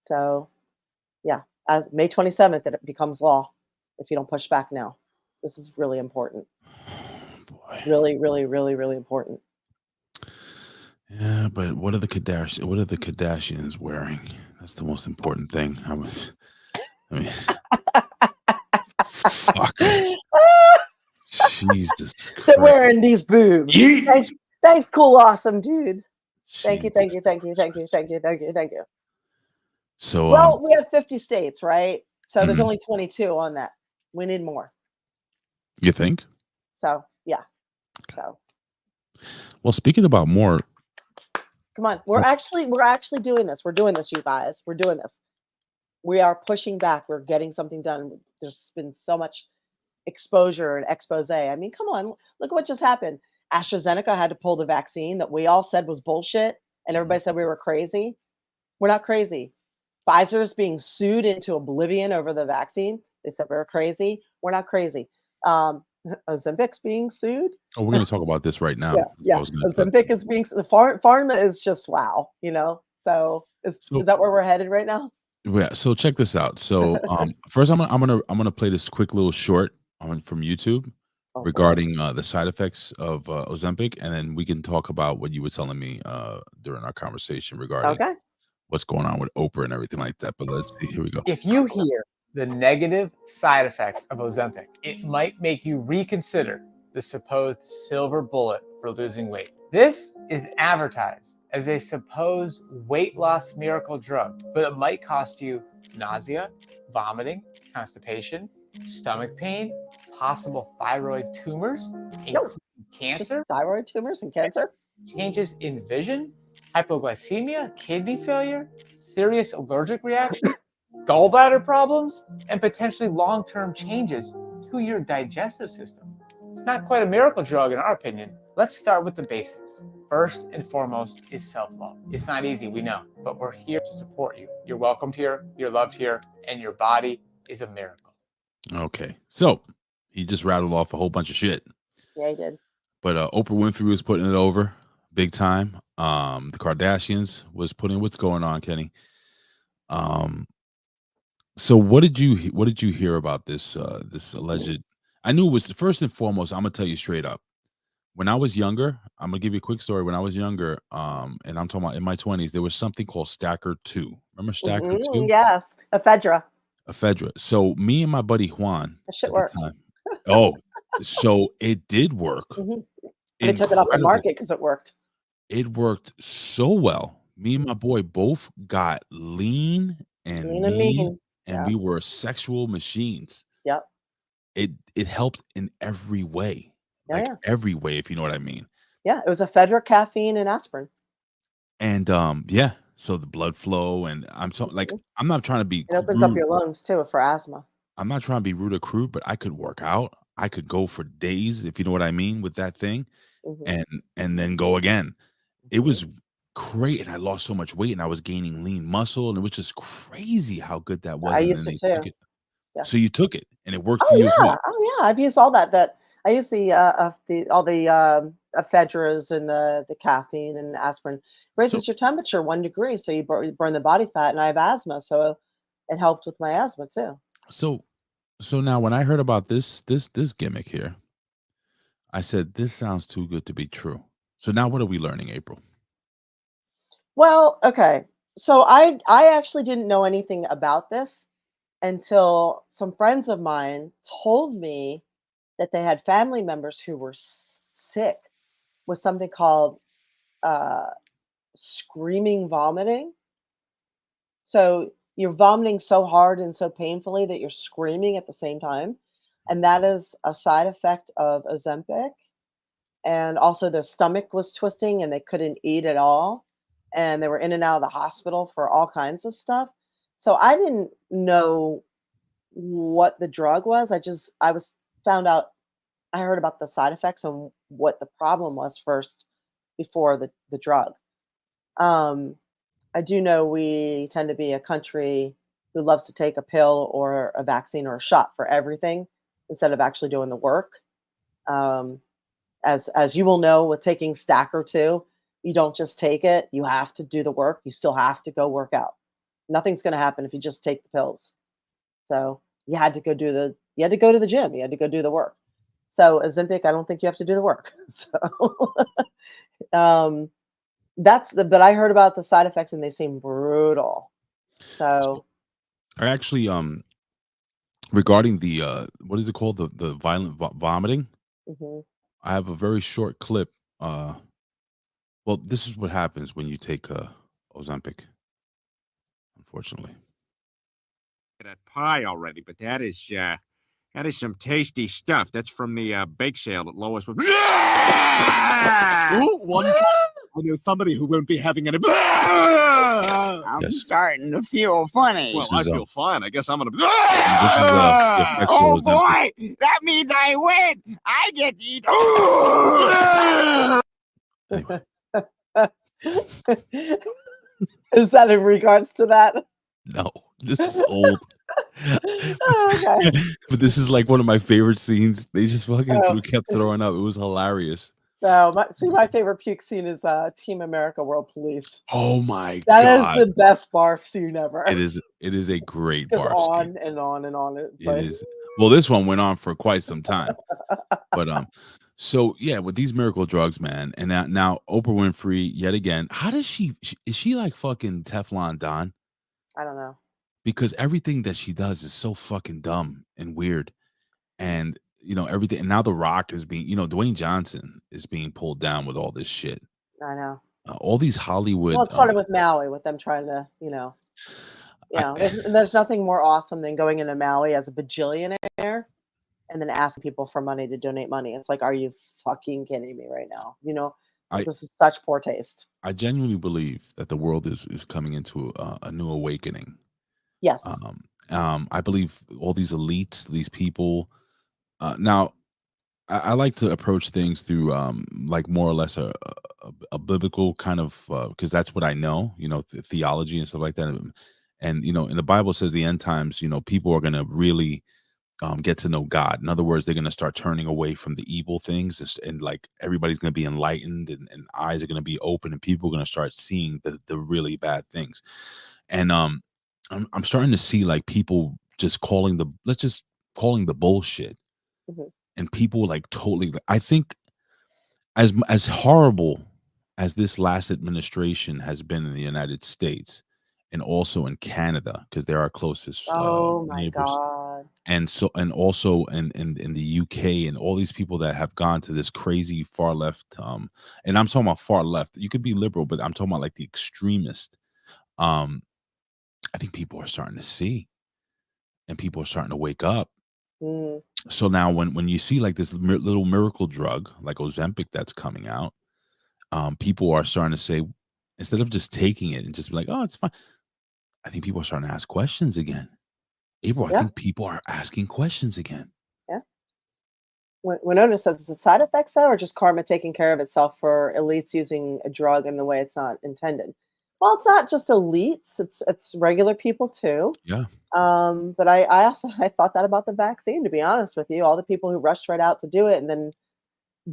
Speaker 3: So, yeah, as May 27th, it becomes law if you don't push back now. This is really important.
Speaker 1: Boy.
Speaker 3: Really, really, really, really important.
Speaker 1: Yeah, but what are the Kardashians wearing? That's the most important thing. I mean, fuck. Jesus
Speaker 3: They're
Speaker 1: Christ.
Speaker 3: wearing these boobs.
Speaker 1: Yeet.
Speaker 3: Thanks, cool, awesome dude. Thank you, thank
Speaker 1: Jesus
Speaker 3: you, thank you, thank you,
Speaker 1: Christ.
Speaker 3: thank you, thank you, thank you.
Speaker 1: So,
Speaker 3: Well, we have 50 states, right? So there's
Speaker 1: mhm.
Speaker 3: only 22 on that. We need more.
Speaker 1: You think?
Speaker 3: So, yeah. So,
Speaker 1: Well, speaking about more,
Speaker 3: Come on. We're actually doing this. We're doing this, you guys. We're doing this. We are pushing back. We're getting something done. There's been so much exposure and expose. I mean, come on. Look at what just happened. AstraZeneca had to pull the vaccine that we all said was bullshit, and everybody said we were crazy. We're not crazy. Pfizer's being sued into oblivion over the vaccine. They said we were crazy. We're not crazy. Ozempic's being sued.
Speaker 1: Oh, we're going to talk about this right now.
Speaker 3: Yeah. Ozempic is being the pharma is just wow. So is that where we're headed right now?
Speaker 1: Yeah. So check this out. So first, I'm gonna play this quick little short from YouTube regarding the side effects of Ozempic, and then we can talk about what you were telling me during our conversation regarding what's going on with Oprah and everything like that. But let's see. Here we go.
Speaker 5: If you hear the negative side effects of Ozempic, it might make you reconsider the supposed silver bullet for losing weight. This is advertised as a supposed weight loss miracle drug, but it might cost you nausea, vomiting, constipation, stomach pain, possible thyroid tumors, cancer,
Speaker 3: thyroid tumors and cancer,
Speaker 5: changes in vision, hypoglycemia, kidney failure, serious allergic reaction, gallbladder problems, and potentially long-term changes to your digestive system. It's not quite a miracle drug in our opinion. Let's start with the basics. First and foremost is self-love. It's not easy, we know, but we're here to support you. You're welcomed here, you're loved here, and your body is a miracle.
Speaker 1: Okay, so he just rattled off a whole bunch of shit.
Speaker 3: Yeah, he did.
Speaker 1: But Oprah Winfrey was putting it over big time. The Kardashians was putting. What's going on, Kenny? So what did you hear about this this alleged? I knew it was first and foremost. I'm gonna tell you straight up. When I was younger, I'm gonna give you a quick story. When I was younger, and I'm talking about in my 20s, there was something called Stacker 2. Remember Stacker 2?
Speaker 3: Yes, ephedra.
Speaker 1: Ephedra. So me and my buddy Juan
Speaker 3: that shit
Speaker 1: at
Speaker 3: worked.
Speaker 1: the time. Oh, so it did work.
Speaker 3: They took it off the market because it worked.
Speaker 1: It worked so well. Me and my boy both got lean and mean, and we were sexual machines.
Speaker 3: Yep.
Speaker 1: It helped in every way. Like every way, if you know what I mean.
Speaker 3: Yeah, it was ephedra, caffeine, and aspirin.
Speaker 1: And so the blood flow, and I'm talking like I'm not trying to be.
Speaker 3: It opens up your lungs too for asthma.
Speaker 1: I'm not trying to be rude or crude, but I could work out. I could go for days, if you know what I mean, with that thing, and then go again. It was great, and I lost so much weight, and I was gaining lean muscle, and it was just crazy how good that was.
Speaker 3: I used it too.
Speaker 1: Yeah. So you took it, and it worked for you as well.
Speaker 3: Oh yeah, I've used all that. I use all the ephedras and the caffeine and aspirin. Raises your temperature 1 degree, so you burn the body fat. And I have asthma, so it helped with my asthma too.
Speaker 1: So now when I heard about this gimmick here, I said this sounds too good to be true. So now what are we learning, April?
Speaker 3: Well, okay. So I actually didn't know anything about this until some friends of mine told me that they had family members who were sick with something called screaming vomiting. So you're vomiting so hard and so painfully that you're screaming at the same time. And that is a side effect of Ozempic. And also their stomach was twisting and they couldn't eat at all. And they were in and out of the hospital for all kinds of stuff. So I didn't know what the drug was. I heard about the side effects and what the problem was first before the drug. I do know we tend to be a country who loves to take a pill or a vaccine or a shot for everything instead of actually doing the work. As you will know, with taking Stacker 2, you don't just take it. You have to do the work. You still have to go work out. Nothing's going to happen if you just take the pills. So you had to go to the gym. You had to go do the work. So Ozempic, I don't think you have to do the work. So but I heard about the side effects and they seem brutal. So
Speaker 1: I actually regarding the what is it called, the violent vomiting, I have a very short clip. Well, this is what happens when you take Ozempic, unfortunately.
Speaker 6: That pie already, but that is some tasty stuff. That's from the bake sale that Lois was. Ooh, I know somebody who won't be having any. I'm
Speaker 1: Yes.
Speaker 6: starting to feel funny. Well,
Speaker 1: This
Speaker 6: I
Speaker 1: is,
Speaker 6: feel fine. I guess I'm gonna.
Speaker 1: this is the effects of
Speaker 6: Oh
Speaker 1: Ozempic.
Speaker 6: boy, that means I win. I get to eat.
Speaker 1: Anyway,
Speaker 3: Is that in regards to that?
Speaker 1: no, this is old.
Speaker 3: Oh, okay.
Speaker 1: But this is like one of my favorite scenes. They just fucking
Speaker 3: Oh.
Speaker 1: kept throwing up. It was hilarious.
Speaker 3: So, my favorite puke scene is Team America World Police.
Speaker 1: Oh my
Speaker 3: That is
Speaker 1: god.
Speaker 3: the best barf scene ever.
Speaker 1: It is a great
Speaker 3: Goes
Speaker 1: barf scene.
Speaker 3: on and on and on. It's
Speaker 1: It
Speaker 3: like,
Speaker 1: is. Well, this one went on for quite some time. But so yeah, with these miracle drugs, man, and now Oprah Winfrey yet again. How does is she like fucking Teflon Don?
Speaker 3: I don't know.
Speaker 1: Because everything that she does is so fucking dumb and weird. And everything. And now The Rock is being, Dwayne Johnson is being pulled down with all this shit.
Speaker 3: I know.
Speaker 1: All these Hollywood.
Speaker 3: Well, it started with Maui, with them trying to, there's nothing more awesome than going into Maui as a bajillionaire and then asking people for money to donate money. It's like, are you fucking kidding me right now?
Speaker 1: I
Speaker 3: This is such poor taste.
Speaker 1: I genuinely believe that the world is coming into a new awakening.
Speaker 3: Yes.
Speaker 1: I believe all these elites, these people. Now, I like to approach things through like more or less a biblical kind of because that's what I know, theology and stuff like that. And in the Bible says the end times, people are going to really get to know God. In other words, they're going to start turning away from the evil things, and like everybody's going to be enlightened, and eyes are going to be open, and people are going to start seeing the really bad things. And I'm starting to see like people just calling the bullshit,
Speaker 3: Mhm.
Speaker 1: and people like totally. I think as horrible as this last administration has been in the United States and also in Canada, because they're our closest
Speaker 3: Oh my
Speaker 1: neighbors,
Speaker 3: God.
Speaker 1: and also in the UK, and all these people that have gone to this crazy far left, and I'm talking about far left. You could be liberal, but I'm talking about like the extremist. Um, I think people are starting to see, and people are starting to wake up.
Speaker 3: Mm.
Speaker 1: So now, when you see like this little miracle drug like Ozempic that's coming out, people are starting to say, instead of just taking it and just be like, oh, it's fine. I think people are starting to ask questions again. April, I
Speaker 3: Yeah.
Speaker 1: think people are asking questions again.
Speaker 3: Yeah. Winona says, is it side effects though, or just karma taking care of itself for elites using a drug in the way it's not intended? Well, it's not just elites; it's regular people too.
Speaker 1: Yeah.
Speaker 3: But I also I thought that about the vaccine. To be honest with you, all the people who rushed right out to do it and then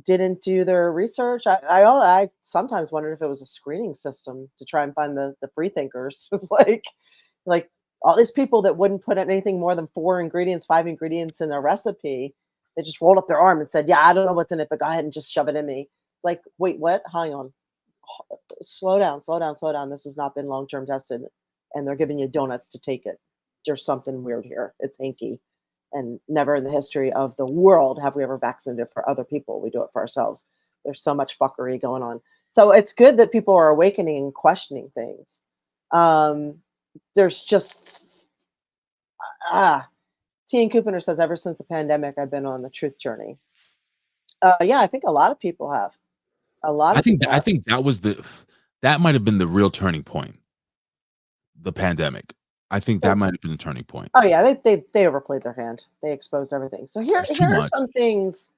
Speaker 3: didn't do their research. I sometimes wondered if it was a screening system to try and find the free thinkers. It's like all these people that wouldn't put anything more than 4 ingredients, 5 ingredients in their recipe. They just rolled up their arm and said, "Yeah, I don't know what's in it, but go ahead and just shove it in me." It's like, wait, what? Hang on, slow down, slow down, slow down. This has not been long term tested, and they're giving you donuts to take it. There's something weird here. It's hinky. And never in the history of the world have we ever vaccinated for other people. We do it for ourselves. There's so much fuckery going on. So it's good that people are awakening and questioning things. There's just T. and Kupiner says, ever since the pandemic, I've been on the truth journey. Yeah, I think a lot of people have. A lot
Speaker 1: I
Speaker 3: of
Speaker 1: think
Speaker 3: people
Speaker 1: I
Speaker 3: have.
Speaker 1: think that might have been the real turning point. The pandemic. I think that
Speaker 3: So,
Speaker 1: might have been the turning point.
Speaker 3: oh yeah, they overplayed their hand. They exposed everything. So
Speaker 1: There's too
Speaker 3: here are
Speaker 1: much.
Speaker 3: some things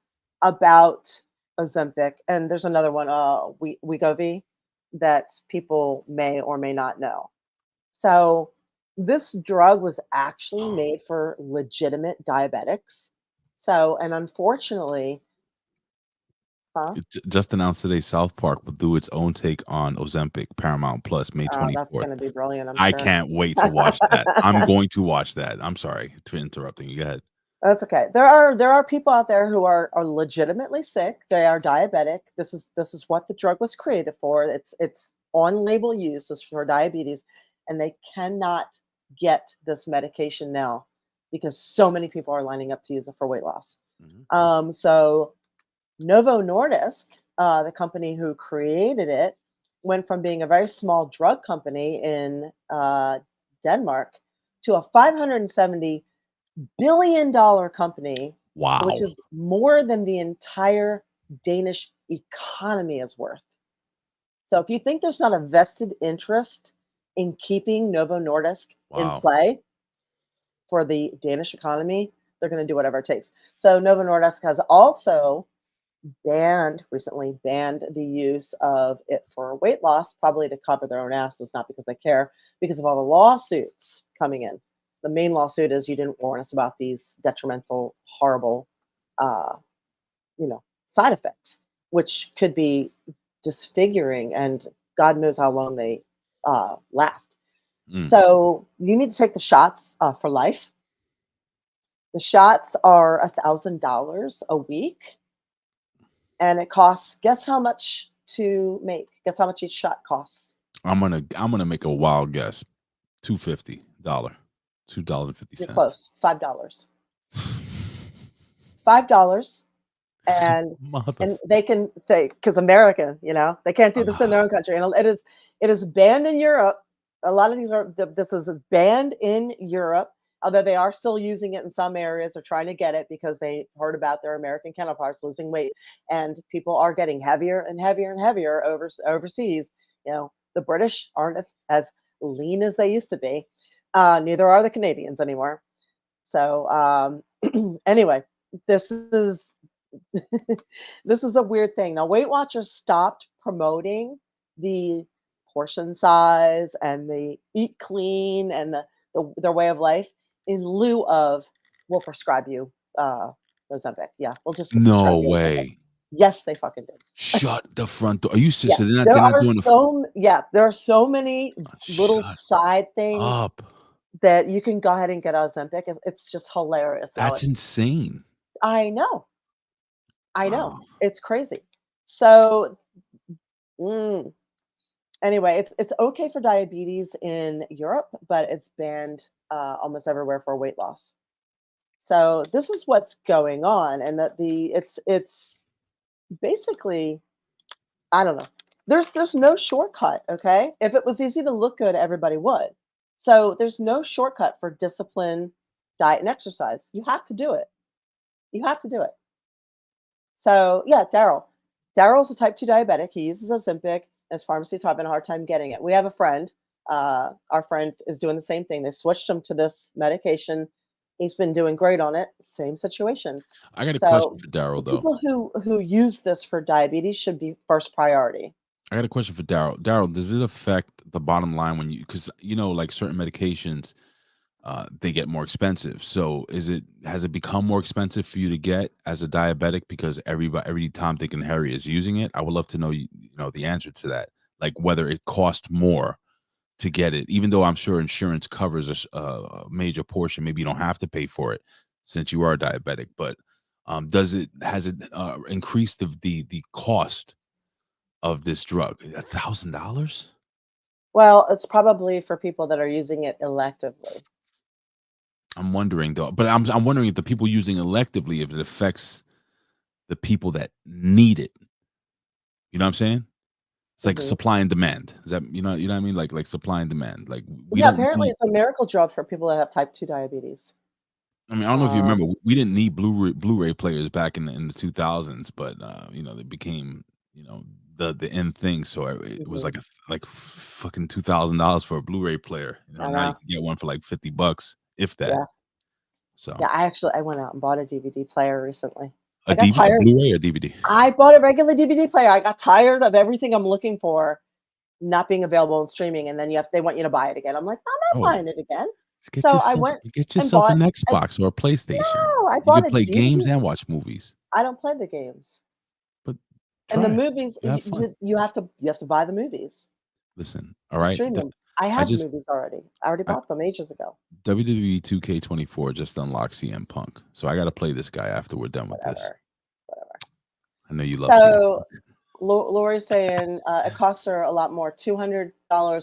Speaker 3: about Ozempic, and there's another one, Wegovy, that people may or may not know. So this drug was actually made for legitimate diabetics. So, and unfortunately, huh?
Speaker 1: Just announced today, South Park will do its own take on Ozempic, Paramount Plus, May
Speaker 3: That's
Speaker 1: 24th.
Speaker 3: going to be brilliant, I'm
Speaker 1: I
Speaker 3: sure.
Speaker 1: can't wait to watch that. I'm going to watch that. I'm sorry for interrupting you. Go ahead.
Speaker 3: That's okay. There are people out there who are legitimately sick. They are diabetic. This is what the drug was created for. It's on label use. It's for diabetes, and they cannot get this medication now because so many people are lining up to use it for weight loss. So Novo Nordisk, the company who created it, went from being a very small drug company in Denmark to a $570 billion company,
Speaker 1: Wow.
Speaker 3: which is more than the entire Danish economy is worth. So if you think there's not a vested interest in keeping Novo Nordisk in
Speaker 1: Wow.
Speaker 3: play for the Danish economy, they're going to do whatever it takes. So Novo Nordisk has also recently banned the use of it for weight loss, probably to cover their own asses, not because they care, because of all the lawsuits coming in. The main lawsuit is you didn't warn us about these detrimental, horrible, uh, side effects, which could be disfiguring, and God knows how long they last.
Speaker 1: Mm.
Speaker 3: So you need to take the shots for life. The shots are $1,000 a week, and it costs. Guess how much to make? Guess how much each shot costs?
Speaker 1: I'm gonna make a wild guess. $2.50.
Speaker 3: You're
Speaker 1: $2.50.
Speaker 3: close. $5. $5, and
Speaker 1: Mother.
Speaker 3: they can say because American, they can't do this in their own country, and it is banned in Europe. A lot of these this is banned in Europe, although they are still using it in some areas. They're trying to get it because they heard about their American counterparts losing weight, and people are getting heavier and heavier and heavier overseas. The British aren't as lean as they used to be. Neither are the Canadians anymore. So anyway, this is this is a weird thing. Now, Weight Watchers stopped promoting the portion size and the eat clean and their way of life in lieu of we'll prescribe you Ozempic. Yeah, we'll just prescribe
Speaker 1: No
Speaker 3: you Ozempic.
Speaker 1: way.
Speaker 3: Yes, they fucking did.
Speaker 1: Shut the front door. Are you serious?
Speaker 3: Yeah,
Speaker 1: So they're not doing
Speaker 3: there are so many little
Speaker 1: shut
Speaker 3: side things
Speaker 1: up.
Speaker 3: that you can go ahead and get Ozempic. It's just hilarious.
Speaker 1: That's insane.
Speaker 3: I know. I know.
Speaker 1: Wow.
Speaker 3: It's crazy. So, anyway, it's okay for diabetes in Europe, but it's banned almost everywhere for weight loss. So this is what's going on, and that it's basically, I don't know. There's no shortcut. Okay, if it was easy to look good, everybody would. So there's no shortcut for discipline, diet, and exercise. You have to do it. You have to do it. So yeah, Daryl. Daryl's a type 2 diabetic. He uses Ozempic. His pharmacy's having a hard time getting it. We have a friend. Our friend is doing the same thing. They switched him to this medication. He's been doing great on it. Same situation.
Speaker 1: I got a question
Speaker 3: So
Speaker 1: for Daryl though.
Speaker 3: people who use this for diabetes should be first priority.
Speaker 1: I got a question for Daryl. Daryl, does it affect the bottom line when because like certain medications, they get more expensive. So has it become more expensive for you to get as a diabetic because every Tom, Dick, and Harry is using it? I would love to know the answer to that. Like whether it costs more to get it, even though I'm sure insurance covers a major portion. Maybe you don't have to pay for it since you are diabetic, but has it increased the cost of this drug? $1,000?
Speaker 3: Well, it's probably for people that are using it electively.
Speaker 1: I'm wondering though, but I'm wondering if the people using electively, if it affects the people that need it. You know what I'm saying? It's like
Speaker 3: Mhm.
Speaker 1: supply and demand. Is that what I mean? Like supply and demand. Like we
Speaker 3: Yeah,
Speaker 1: don't
Speaker 3: apparently
Speaker 1: need.
Speaker 3: it's a miracle drug for people that have type 2 diabetes.
Speaker 1: I mean, I don't know if you remember,
Speaker 3: Um,
Speaker 1: we didn't need Blu-ray players back in the 2000s, but they became the end thing. So it was
Speaker 3: mhm.
Speaker 1: like fucking $2,000 for a Blu-ray player.
Speaker 3: I
Speaker 1: Now you
Speaker 3: know.
Speaker 1: can get one for like $50, if that.
Speaker 3: Yeah.
Speaker 1: So
Speaker 3: Yeah, I went out and bought a DVD player recently.
Speaker 1: a
Speaker 3: I got
Speaker 1: DVD, a
Speaker 3: tired.
Speaker 1: Blu-ray, or DVD.
Speaker 3: I bought a regular DVD player. I got tired of everything I'm looking for not being available in streaming, and then they want you to buy it again. I'm like, I'm not
Speaker 1: Oh,
Speaker 3: buying it again.
Speaker 1: Get
Speaker 3: So I
Speaker 1: yourself
Speaker 3: went
Speaker 1: get
Speaker 3: and
Speaker 1: yourself
Speaker 3: bought
Speaker 1: an
Speaker 3: a
Speaker 1: Xbox or a PlayStation.
Speaker 3: no, I
Speaker 1: You
Speaker 3: bought
Speaker 1: could
Speaker 3: a
Speaker 1: play games
Speaker 3: DVD.
Speaker 1: and watch movies.
Speaker 3: I don't play the games.
Speaker 1: But
Speaker 3: And the
Speaker 1: try it.
Speaker 3: movies,
Speaker 1: You have fun.
Speaker 3: you have to buy the movies
Speaker 1: Listen, all
Speaker 3: to
Speaker 1: right?
Speaker 3: stream them. I
Speaker 1: I
Speaker 3: have
Speaker 1: just
Speaker 3: movies already. I already
Speaker 1: I,
Speaker 3: bought them ages ago.
Speaker 1: WWE 2K24 just unlocked CM Punk. So I got to play this guy after we're done with this.
Speaker 3: Whatever. Whatever.
Speaker 1: I know you love CM
Speaker 3: So
Speaker 1: Punk.
Speaker 3: Lori's saying it costs her a lot more, $200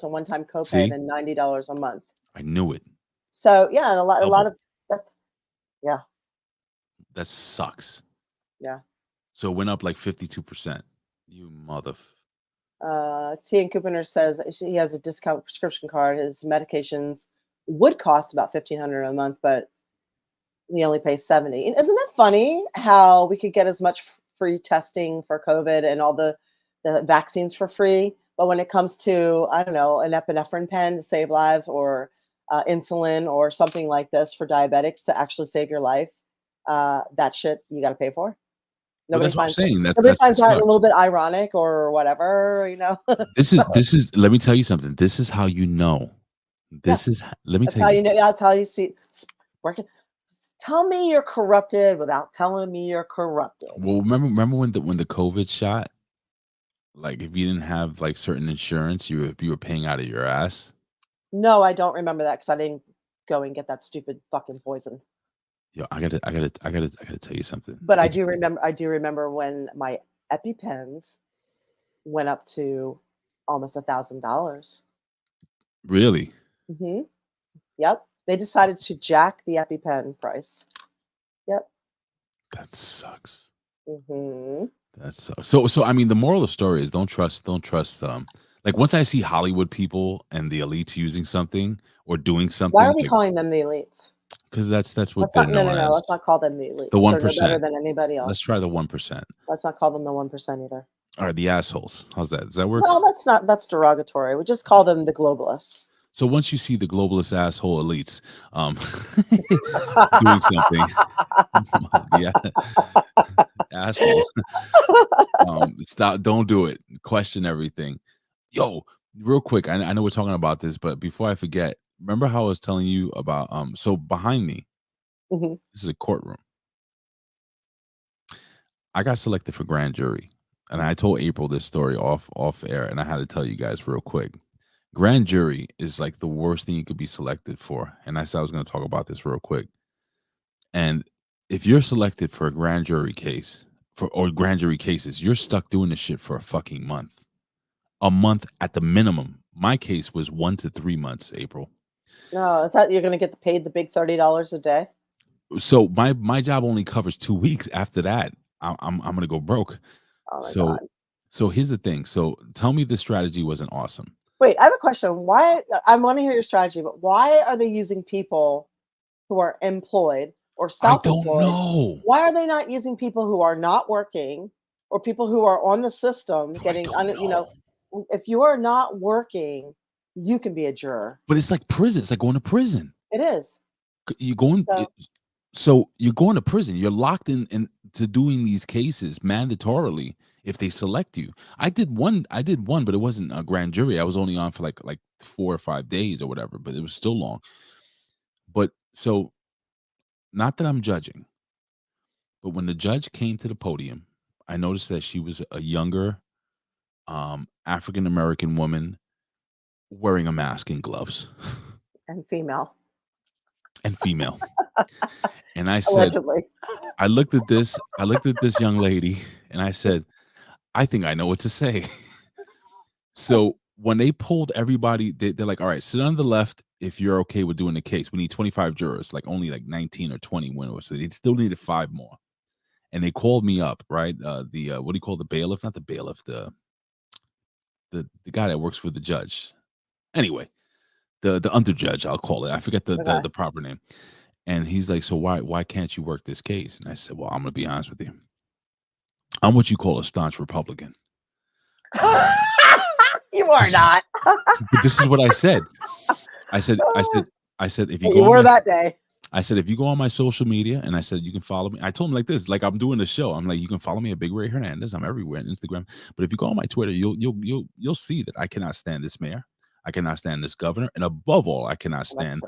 Speaker 3: a one-time copay
Speaker 1: See?
Speaker 3: than $90 a month.
Speaker 1: I knew it.
Speaker 3: So yeah, and a lot
Speaker 1: Double.
Speaker 3: of that's yeah,
Speaker 1: That sucks.
Speaker 3: yeah.
Speaker 1: So it went up like 52%. You mother.
Speaker 3: T and Cooper says he has a discount prescription card. His medications would cost about $1,500 a month, but he only pays 70. And isn't it funny how we could get as much free testing for COVID and all the vaccines for free, But when it comes to, I don't know, an epinephrine pen to save lives, or insulin or something like this for diabetics to actually save your life, that shit you got to pay for.
Speaker 1: Well,
Speaker 3: Nobody
Speaker 1: that's what I'm
Speaker 3: finds
Speaker 1: saying.
Speaker 3: nobody
Speaker 1: That's what
Speaker 3: finds that a
Speaker 1: sucks.
Speaker 3: little bit ironic or whatever, you know.
Speaker 1: This is. Let me tell you something. This is how you know.
Speaker 3: Yeah,
Speaker 1: Let me
Speaker 3: that's
Speaker 1: tell
Speaker 3: how
Speaker 1: you.
Speaker 3: you know. I'll tell you. See, working. Tell me you're corrupted without telling me you're corrupted.
Speaker 1: Well, remember when the COVID shot, like if you didn't have like certain insurance, you were paying out of your ass.
Speaker 3: No, I don't remember that because I didn't go and get that stupid fucking poison.
Speaker 1: Yo, I gotta tell you something.
Speaker 3: But I
Speaker 1: It's
Speaker 3: do remember. I do remember when my EpiPens went up to almost $1,000.
Speaker 1: really
Speaker 3: Hmm. Yep, they decided to jack the EpiPen price. Yep.
Speaker 1: that sucks.
Speaker 3: Hmm.
Speaker 1: That sucks. So I mean, the moral of the story is don't trust. Like once I see Hollywood people and the elites using something or doing
Speaker 3: Why are
Speaker 1: something,
Speaker 3: we
Speaker 1: like
Speaker 3: calling them the elites?
Speaker 1: because that's what
Speaker 3: Let's
Speaker 1: they're
Speaker 3: not. No, no,
Speaker 1: known
Speaker 3: no.
Speaker 1: as.
Speaker 3: Let's not call them the
Speaker 1: The
Speaker 3: elites.
Speaker 1: one
Speaker 3: They're no better
Speaker 1: percent.
Speaker 3: than anybody
Speaker 1: Let's
Speaker 3: else.
Speaker 1: try the 1%.
Speaker 3: Let's not call them the 1% either.
Speaker 1: All right, the assholes. How's that? Does that work?
Speaker 3: No, that's not. That's derogatory. We just call them the globalists.
Speaker 1: So once you see the globalist asshole elites doing something, yeah, assholes, stop. Don't do it. Question everything. Yo, real quick. I know we're talking about this, but before I forget, remember how I was telling you about so behind me,
Speaker 3: Mhm.
Speaker 1: this is a courtroom. I got selected for grand jury, and I told April this story off air, and I had to tell you guys real quick. Grand jury is like the worst thing you could be selected for, and I said I was going to talk about this real quick. And if you're selected for a grand jury case or grand jury cases, you're stuck doing this shit for a fucking month. A month at the minimum. My case was 1 to 3 months, April.
Speaker 3: No, is that you're going to get paid the big $30 a day?
Speaker 1: So my job only covers 2 weeks. After that, I'm going to go broke.
Speaker 3: Oh my
Speaker 1: So
Speaker 3: god.
Speaker 1: so here's the thing. So tell me the strategy wasn't awesome.
Speaker 3: Wait, I have a question. Why? I want to hear your strategy, but why are they using people who are employed or
Speaker 1: I don't
Speaker 3: self-employed?
Speaker 1: know.
Speaker 3: Why are they not using people who are not working or people who are on the system
Speaker 1: Yo, I
Speaker 3: getting,
Speaker 1: don't
Speaker 3: you know,
Speaker 1: know.
Speaker 3: if you are not working, you can be a juror.
Speaker 1: But it's like prison. It's like going to prison.
Speaker 3: It is.
Speaker 1: You're going
Speaker 3: So,
Speaker 1: so you're going to prison. You're locked in to doing these cases mandatorily if they select you. I did one, but it wasn't a grand jury. I was only on for like 4 or 5 days or whatever, but it was still long. But so not that I'm judging, but when the judge came to the podium, I noticed that she was a younger African American woman wearing a mask and gloves
Speaker 3: and female,
Speaker 1: and female. And I said,
Speaker 3: allegedly.
Speaker 1: I looked at this young lady and I said, I think I know what to say. So when they pulled everybody, they're like, all right, sit on the left if you're okay with doing the case. We need 25 jurors, like only like 19 or 20 winners. So they still needed 5 more. And they called me up, right? The what do you call the bailiff? Not the bailiff, the guy that works for the judge. Anyway, the underjudge, I'll call it. I forget
Speaker 3: Okay.
Speaker 1: the proper name. And he's like, so why can't you work this case? And I said, well, I'm gonna be honest with you. I'm what you call a staunch Republican.
Speaker 3: You are not.
Speaker 1: But this is what I said. I said, if you
Speaker 3: You
Speaker 1: go on
Speaker 3: were
Speaker 1: my,
Speaker 3: that day.
Speaker 1: I said, if you go on my social media, and I said, you can follow me. I told him like this, like I'm doing the show. I'm like, you can follow me at Big Ray Hernandez. I'm everywhere on Instagram. But if you go on my Twitter, you'll see that I cannot stand this mayor. I cannot stand this governor. And above all,
Speaker 3: Well, that's true.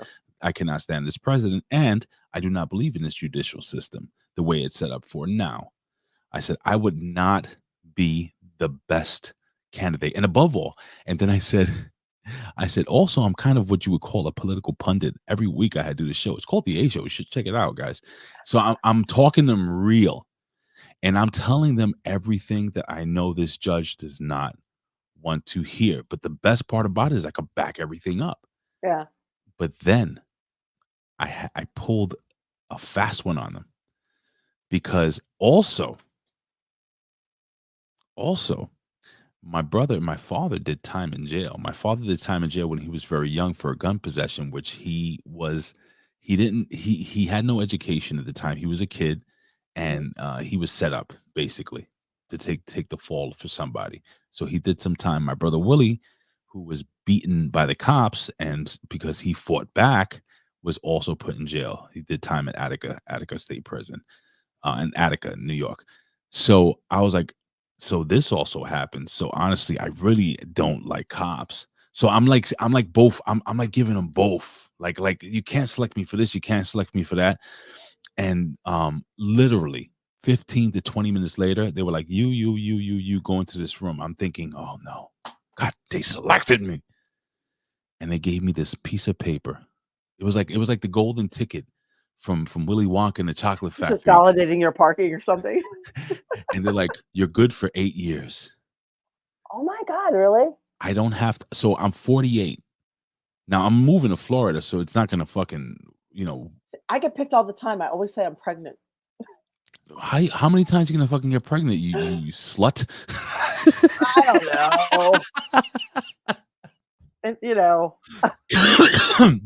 Speaker 1: I cannot stand this president. And I do not believe in this judicial system the way it's set up for now. I said, I would not be the best candidate. And above all, and then I said, also, I'm kind of what you would call a political pundit. Every week I had to do the show. It's called The A Show. You should check it out, guys. So I'm talking them real, and I'm telling them everything that I know this judge does not want to hear. But the best part about it is I could back everything up.
Speaker 3: Yeah.
Speaker 1: But then I pulled a fast one on them because also my brother and my father did time in jail. My father did time in jail when he was very young for a gun possession, which he had no education at the time. He was a kid,
Speaker 3: Mhm.
Speaker 1: and he was set up basically to take the fall for somebody. So he did some time. My brother Willie, who was beaten by the cops and because he fought back, was also put in jail. He did time at Attica State Prison, in Attica, New York. So I was like, so this also happened. So honestly, I really don't like cops. So I'm like both. I'm like giving them both. Like you can't select me for this. You can't select me for that. And literally 15 to 20 minutes later, they were like, you go into this room. I'm thinking, oh no, God, they selected me. And they gave me this piece of paper. It was like the golden ticket from Willy Wonka and the Chocolate
Speaker 3: It's just
Speaker 1: Factory.
Speaker 3: validating your parking or something.
Speaker 1: And they're like, you're good for 8 years.
Speaker 3: Oh my God, really?
Speaker 1: I don't have to. So I'm 48. Now I'm moving to Florida, so it's not gonna fucking,
Speaker 3: I get picked all the time. I always say I'm pregnant.
Speaker 1: how many times you gonna fucking get pregnant, you slut?
Speaker 3: I don't know. And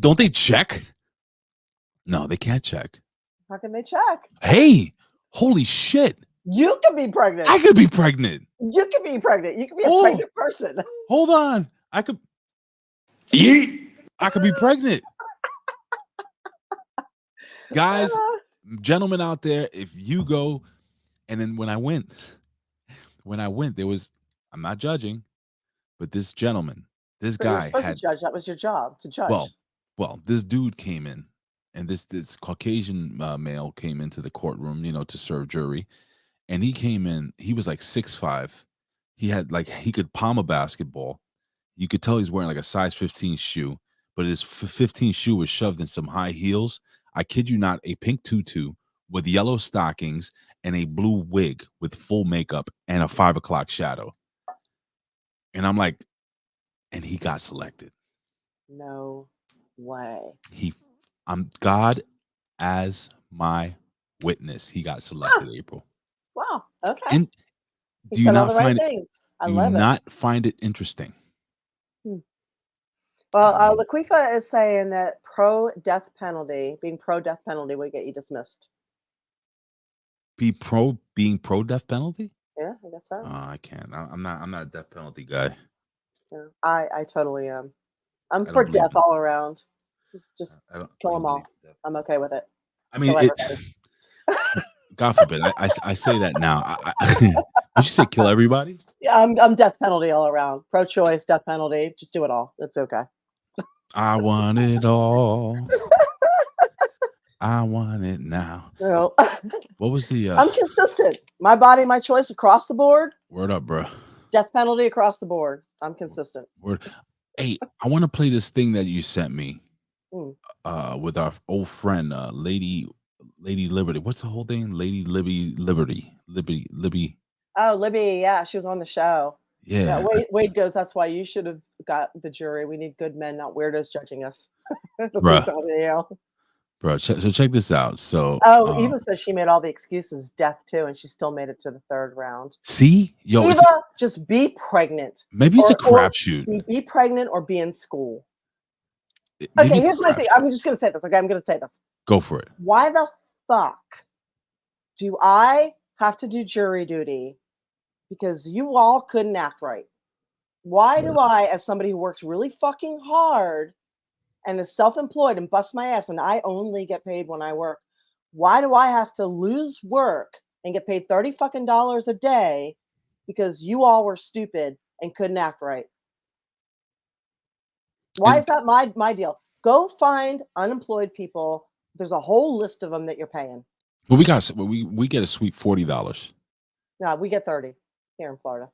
Speaker 1: Don't they check? No, they can't check.
Speaker 3: how can they check?
Speaker 1: Hey, holy shit.
Speaker 3: You can be pregnant.
Speaker 1: I could be pregnant.
Speaker 3: You can be pregnant. You can be a
Speaker 1: Oh.
Speaker 3: pregnant person.
Speaker 1: Hold on. I could be pregnant. Guys, gentlemen out there, if you go, and then when I went, there was, I'm not judging, but this gentleman, this
Speaker 3: But you're
Speaker 1: guy
Speaker 3: supposed
Speaker 1: had,
Speaker 3: to judge. That was your job, to judge.
Speaker 1: well, this dude came in, and this Caucasian male came into the courtroom, to serve jury, and he came in. He was like 6'5". He had he could palm a basketball. You could tell he's wearing like a size 15 shoe, but his 15 shoe was shoved in some high heels. I kid you not, a pink tutu with yellow stockings and a blue wig with full makeup and a 5 o'clock shadow. And I'm like, and he got selected.
Speaker 3: No way.
Speaker 1: I'm God as my witness. He got selected, April.
Speaker 3: Wow. Okay.
Speaker 1: And
Speaker 3: He
Speaker 1: do you
Speaker 3: said all
Speaker 1: not
Speaker 3: the right
Speaker 1: find it?
Speaker 3: things. I
Speaker 1: Do you
Speaker 3: love it.
Speaker 1: not find it interesting?
Speaker 3: Well, Laquifa is saying that being pro death penalty would get you dismissed.
Speaker 1: Being pro death penalty?
Speaker 3: Yeah, I guess so.
Speaker 1: I can't. I'm not a death penalty guy.
Speaker 3: Yeah, I totally am. I'm
Speaker 1: I
Speaker 3: for
Speaker 1: don't believe
Speaker 3: death
Speaker 1: it.
Speaker 3: all around. Just
Speaker 1: I don't
Speaker 3: kill
Speaker 1: I don't
Speaker 3: them all.
Speaker 1: believe death.
Speaker 3: I'm okay with it.
Speaker 1: I mean,
Speaker 3: Kill
Speaker 1: it's
Speaker 3: everybody.
Speaker 1: God forbid. I say that now. Did you say kill everybody?
Speaker 3: Yeah, I'm death penalty all around. Pro-choice, death penalty. Just do it all. It's okay.
Speaker 1: I want it all. I want it now.
Speaker 3: No.
Speaker 1: What was the
Speaker 3: I'm consistent. My body, my choice across the board.
Speaker 1: word up, bro?
Speaker 3: Death penalty across the board. I'm consistent.
Speaker 1: Word. Hey, I want to play this thing that you sent me.
Speaker 3: Mm.
Speaker 1: With our old friend, Lady Liberty. What's the whole thing? Lady Liberty.
Speaker 3: Oh, Libby, yeah, she was on the show.
Speaker 1: Yeah.
Speaker 3: Wade goes, that's why you should have got the jury. We need good men, not weirdos judging us.
Speaker 1: Bruh. Bro, so check this out. So
Speaker 3: Eva says she made all the excuses, death too, and she still made it to the third round.
Speaker 1: See? Yo,
Speaker 3: Eva, just be pregnant.
Speaker 1: Maybe it's a crapshoot.
Speaker 3: Be pregnant or be in school. Okay, here's my thing. I'm just going to say this. Okay, I'm going to say this.
Speaker 1: Go for it.
Speaker 3: Why the fuck do I have to do jury duty because you all couldn't act right? Why do I, as somebody who works really fucking hard and is self-employed and bust my ass and I only get paid when I work, why do I have to lose work and get paid $30 fucking a day because you all were stupid and couldn't act right? Why is that my deal? Go find unemployed people. There's a whole list of them that you're paying.
Speaker 1: Well, we get a sweet $40.
Speaker 3: No, we get 30 here in Florida.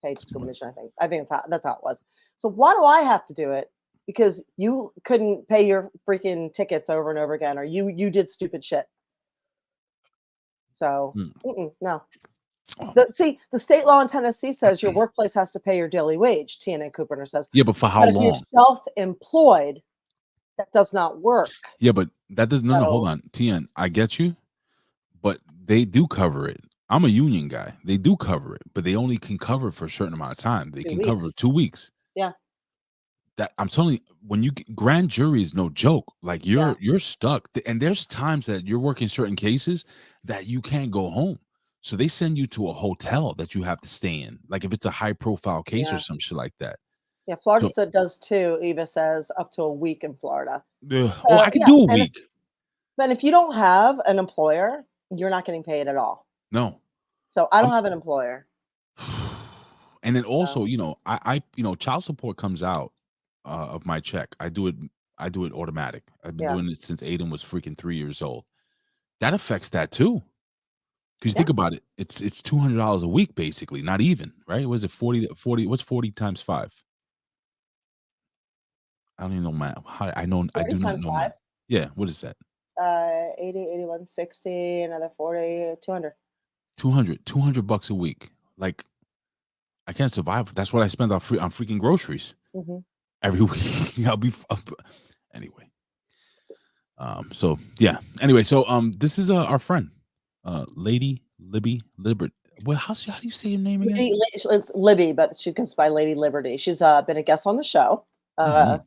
Speaker 3: Paid discrimination, I think. I think that's how it was. So why do I have to do it? Because you couldn't pay your freaking tickets over and over again, or you did stupid shit. So no. The state law in Tennessee says your workplace has to pay your daily wage. TNA Cooperner says.
Speaker 1: Yeah, but for how long?
Speaker 3: If you're self-employed, that does not work.
Speaker 1: Yeah, but that doesn't. No, hold on, TN. I get you, but they do cover it. I'm a union guy. They do cover it, but they only can cover it for a certain amount of time. They can cover 2 weeks.
Speaker 3: Yeah.
Speaker 1: That I'm telling you, when you grand jury is no joke. Like you're stuck, and there's times that you're working certain cases that you can't go home. So they send you to a hotel that you have to stay in, like if it's a high profile case or
Speaker 3: Yeah.
Speaker 1: some shit like that.
Speaker 3: Yeah, Florida
Speaker 1: So,
Speaker 3: does too. Eva says up to a week in Florida.
Speaker 1: oh, I could
Speaker 3: Yeah,
Speaker 1: do a
Speaker 3: and
Speaker 1: week.
Speaker 3: if you don't have an employer, you're not getting paid at all.
Speaker 1: No.
Speaker 3: So I don't
Speaker 1: Um,
Speaker 3: have an employer.
Speaker 1: and then
Speaker 3: So
Speaker 1: also, child support comes out of my check. I do it automatic. I've been
Speaker 3: yeah,
Speaker 1: doing it since Aiden was freaking 3 years old. That affects that too. Because you
Speaker 3: yeah.
Speaker 1: think about it, it's $200 a week basically, not even, right? Was it 40? What's 40 times 5? I don't even know math. I
Speaker 3: 40
Speaker 1: do not
Speaker 3: times
Speaker 1: know
Speaker 3: 5,
Speaker 1: math. Yeah, what is that?
Speaker 3: 80, 81, 60, another 40, 200.
Speaker 1: 200 bucks a week. Like I can't survive. That's what I spend on freaking groceries
Speaker 3: Hmm.
Speaker 1: every week. I'll be up. Anyway. So yeah. Anyway, so this is our friend, Lady Libby Libert. Well, how do you say your name again?
Speaker 3: It's Libby, but she goes by Lady Liberty. She's been a guest on the show.
Speaker 1: Mhm.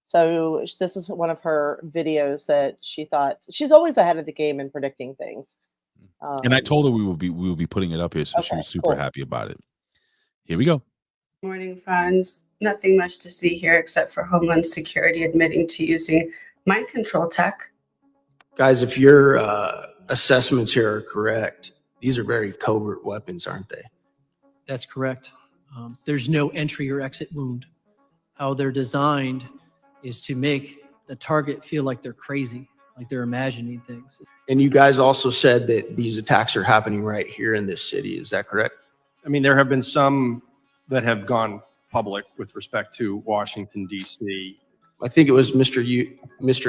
Speaker 3: So this is one of her videos that she thought she's always ahead of the game in predicting things.
Speaker 1: And I
Speaker 3: Um,
Speaker 1: told her we will be putting it up here, so she
Speaker 3: okay,
Speaker 1: was super
Speaker 3: cool.
Speaker 1: happy about it. Here we go.
Speaker 7: Morning, friends. Nothing much to see here except for Homeland Security admitting to using mind control tech.
Speaker 8: Guys, if your assessments here are correct, these are very covert weapons, aren't they?
Speaker 9: That's correct. There's no entry or exit wound. How they're designed is to make the target feel like they're crazy, like they're imagining things.
Speaker 8: And you guys also said that these attacks are happening right here in this city. Is that correct?
Speaker 10: I mean, there have been some that have gone public with respect to Washington, D.C.
Speaker 8: I think it was Mr.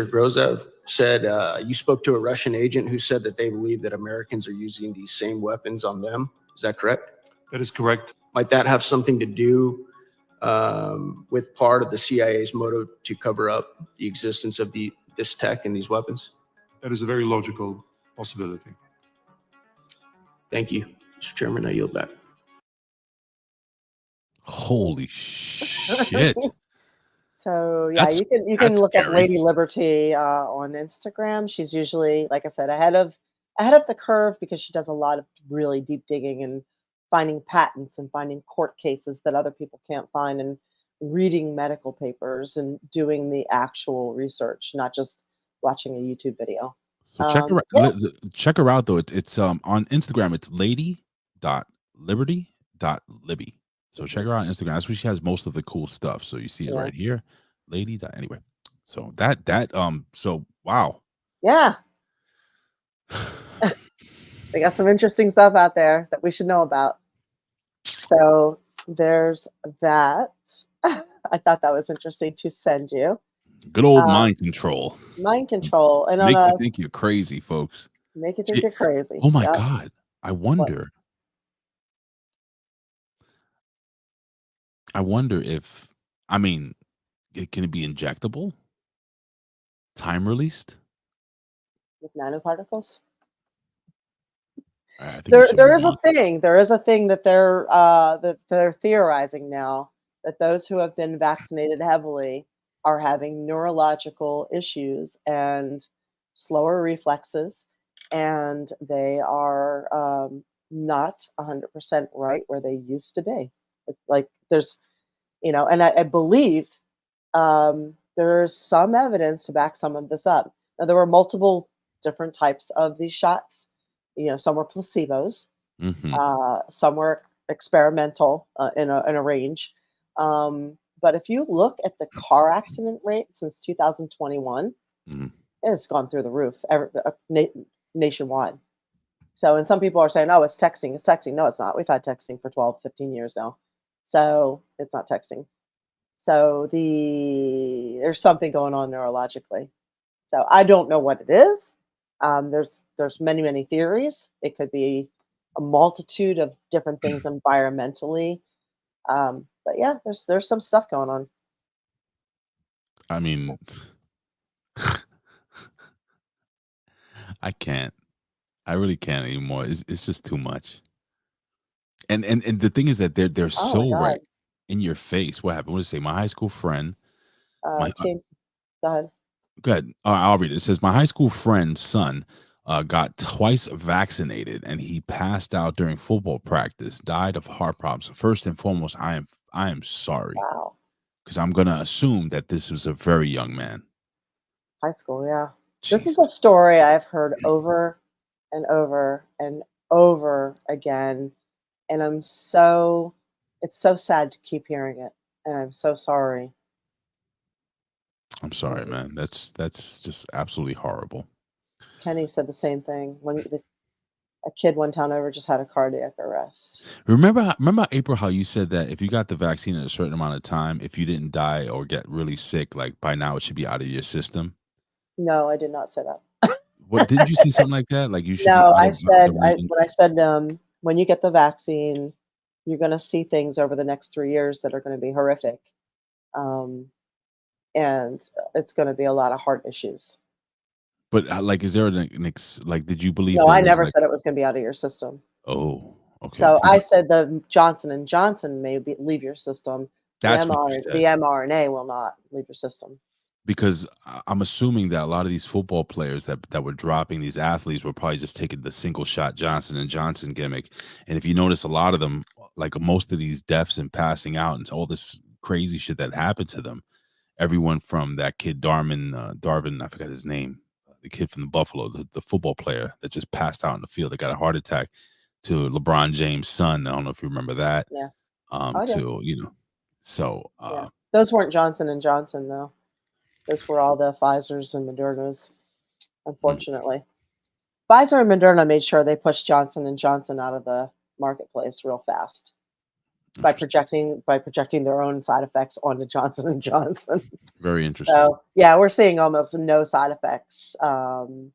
Speaker 8: Grozev said you spoke to a Russian agent who said that they believe that Americans are using these same weapons on them. Is that correct?
Speaker 10: That is correct.
Speaker 8: Might that have something to do with part of the CIA's motive to cover up the existence of this tech and these weapons?
Speaker 10: That is a very logical possibility.
Speaker 8: Thank you, Mr. Chairman. I yield back.
Speaker 1: Holy shit.
Speaker 3: So yeah,
Speaker 1: That's
Speaker 3: you can look up
Speaker 1: scary.
Speaker 3: Lady Liberty on Instagram. She's usually, like I said, ahead of the curve because she does a lot of really deep digging and finding patents and finding court cases that other people can't find and reading medical papers and doing the actual research, not just watching a YouTube video.
Speaker 1: So check her
Speaker 3: Yeah.
Speaker 1: check her out though. It's on Instagram. It's lady.liberty.libby. So check her out on Instagram. That's where she has most of the cool stuff. So you see it
Speaker 3: Yeah.
Speaker 1: right here. Lady. Anyway. So so wow.
Speaker 3: Yeah. They got some interesting stuff out there that we should know about. So there's that. I thought that was interesting to send you.
Speaker 1: Good old mind control.
Speaker 3: Mind control. And
Speaker 1: Make
Speaker 3: on
Speaker 1: you think you're crazy, folks.
Speaker 3: make you think you're crazy.
Speaker 1: Oh my
Speaker 3: Yep.
Speaker 1: God. I wonder if, I mean, can it be injectable? Time released?
Speaker 3: With nanoparticles.
Speaker 1: I think we
Speaker 3: There
Speaker 1: should
Speaker 3: there
Speaker 1: move
Speaker 3: is a
Speaker 1: on.
Speaker 3: thing. There is a thing that they're theorizing now that those who have been vaccinated heavily are having neurological issues and slower reflexes, and they are not 100% right where they used to be. It's like there's, and I believe there's some evidence to back some of this up. Now, there were multiple different types of these shots. Some were placebos,
Speaker 1: Mhm.
Speaker 3: some were experimental in a range. But if you look at the car accident rate since 2021,
Speaker 1: Mhm.
Speaker 3: it's gone through the roof nationwide. So, and some people are saying, oh, it's texting. It's texting. No, it's not. We've had texting for 12, 15 years now. So it's not texting. So there's something going on neurologically. So I don't know what it is. There's many, many theories. It could be a multitude of different things environmentally. But yeah, there's some stuff going on.
Speaker 1: I mean, I can't. I really can't anymore. It's just too much. And the thing is that they're
Speaker 3: Oh my
Speaker 1: so
Speaker 3: God.
Speaker 1: right in your face. What happened? What did it say? My high school friend. My
Speaker 3: Team, go ahead.
Speaker 1: Go ahead. I'll read it. It says, my high school friend's son got twice vaccinated, and he passed out during football practice, died of heart problems. First and foremost, I am sorry,
Speaker 3: Wow.
Speaker 1: because I'm gonna assume that this was a very young man.
Speaker 3: High school, yeah. This is a
Speaker 1: Jesus.
Speaker 3: story I've heard over and over and over again, and it's so sad to keep hearing it, and I'm so sorry.
Speaker 1: I'm sorry, man. That's just absolutely horrible.
Speaker 3: Kenny said the same thing when a kid one town over just had a cardiac arrest.
Speaker 1: Remember, April, how you said that if you got the vaccine at a certain amount of time, if you didn't die or get really sick, like by now it should be out of your system.
Speaker 3: No, I did not say that.
Speaker 1: What didn't you say something like that? Like you should be
Speaker 3: No,
Speaker 1: out
Speaker 3: I
Speaker 1: of
Speaker 3: said
Speaker 1: the range.
Speaker 3: when I said when you get the vaccine, you're going to see things over the next 3 years that are going to be horrific, um, and it's going to be a lot of heart issues.
Speaker 1: But like, is there like? Did you believe
Speaker 3: No,
Speaker 1: there
Speaker 3: I
Speaker 1: was
Speaker 3: never
Speaker 1: like?
Speaker 3: said it was going to be out of your system.
Speaker 1: Oh, okay.
Speaker 3: So
Speaker 1: 'Cause
Speaker 3: I said the Johnson and Johnson may leave your system.
Speaker 1: that's what you said.
Speaker 3: The mRNA will not leave your system.
Speaker 1: Because I'm assuming that a lot of these football players that were dropping, these athletes were probably just taking the single shot Johnson and Johnson gimmick. And if you notice, a lot of them, like most of these deaths and passing out and all this crazy shit that happened to them, everyone from that kid Darvin, I forgot his name, the kid from the Buffalo, the football player that just passed out in the field that got a heart attack, to LeBron James' son. I don't know if you remember that.
Speaker 3: Yeah. Oh, yeah.
Speaker 1: To so
Speaker 3: Yeah. Those weren't Johnson and Johnson though. Those were all the Pfizers and Modernas, unfortunately. Pfizer and Moderna made sure they pushed Johnson and Johnson out of the marketplace real fast by projecting their own side effects onto Johnson and Johnson.
Speaker 1: Very interesting.
Speaker 3: So yeah, we're seeing almost no side effects and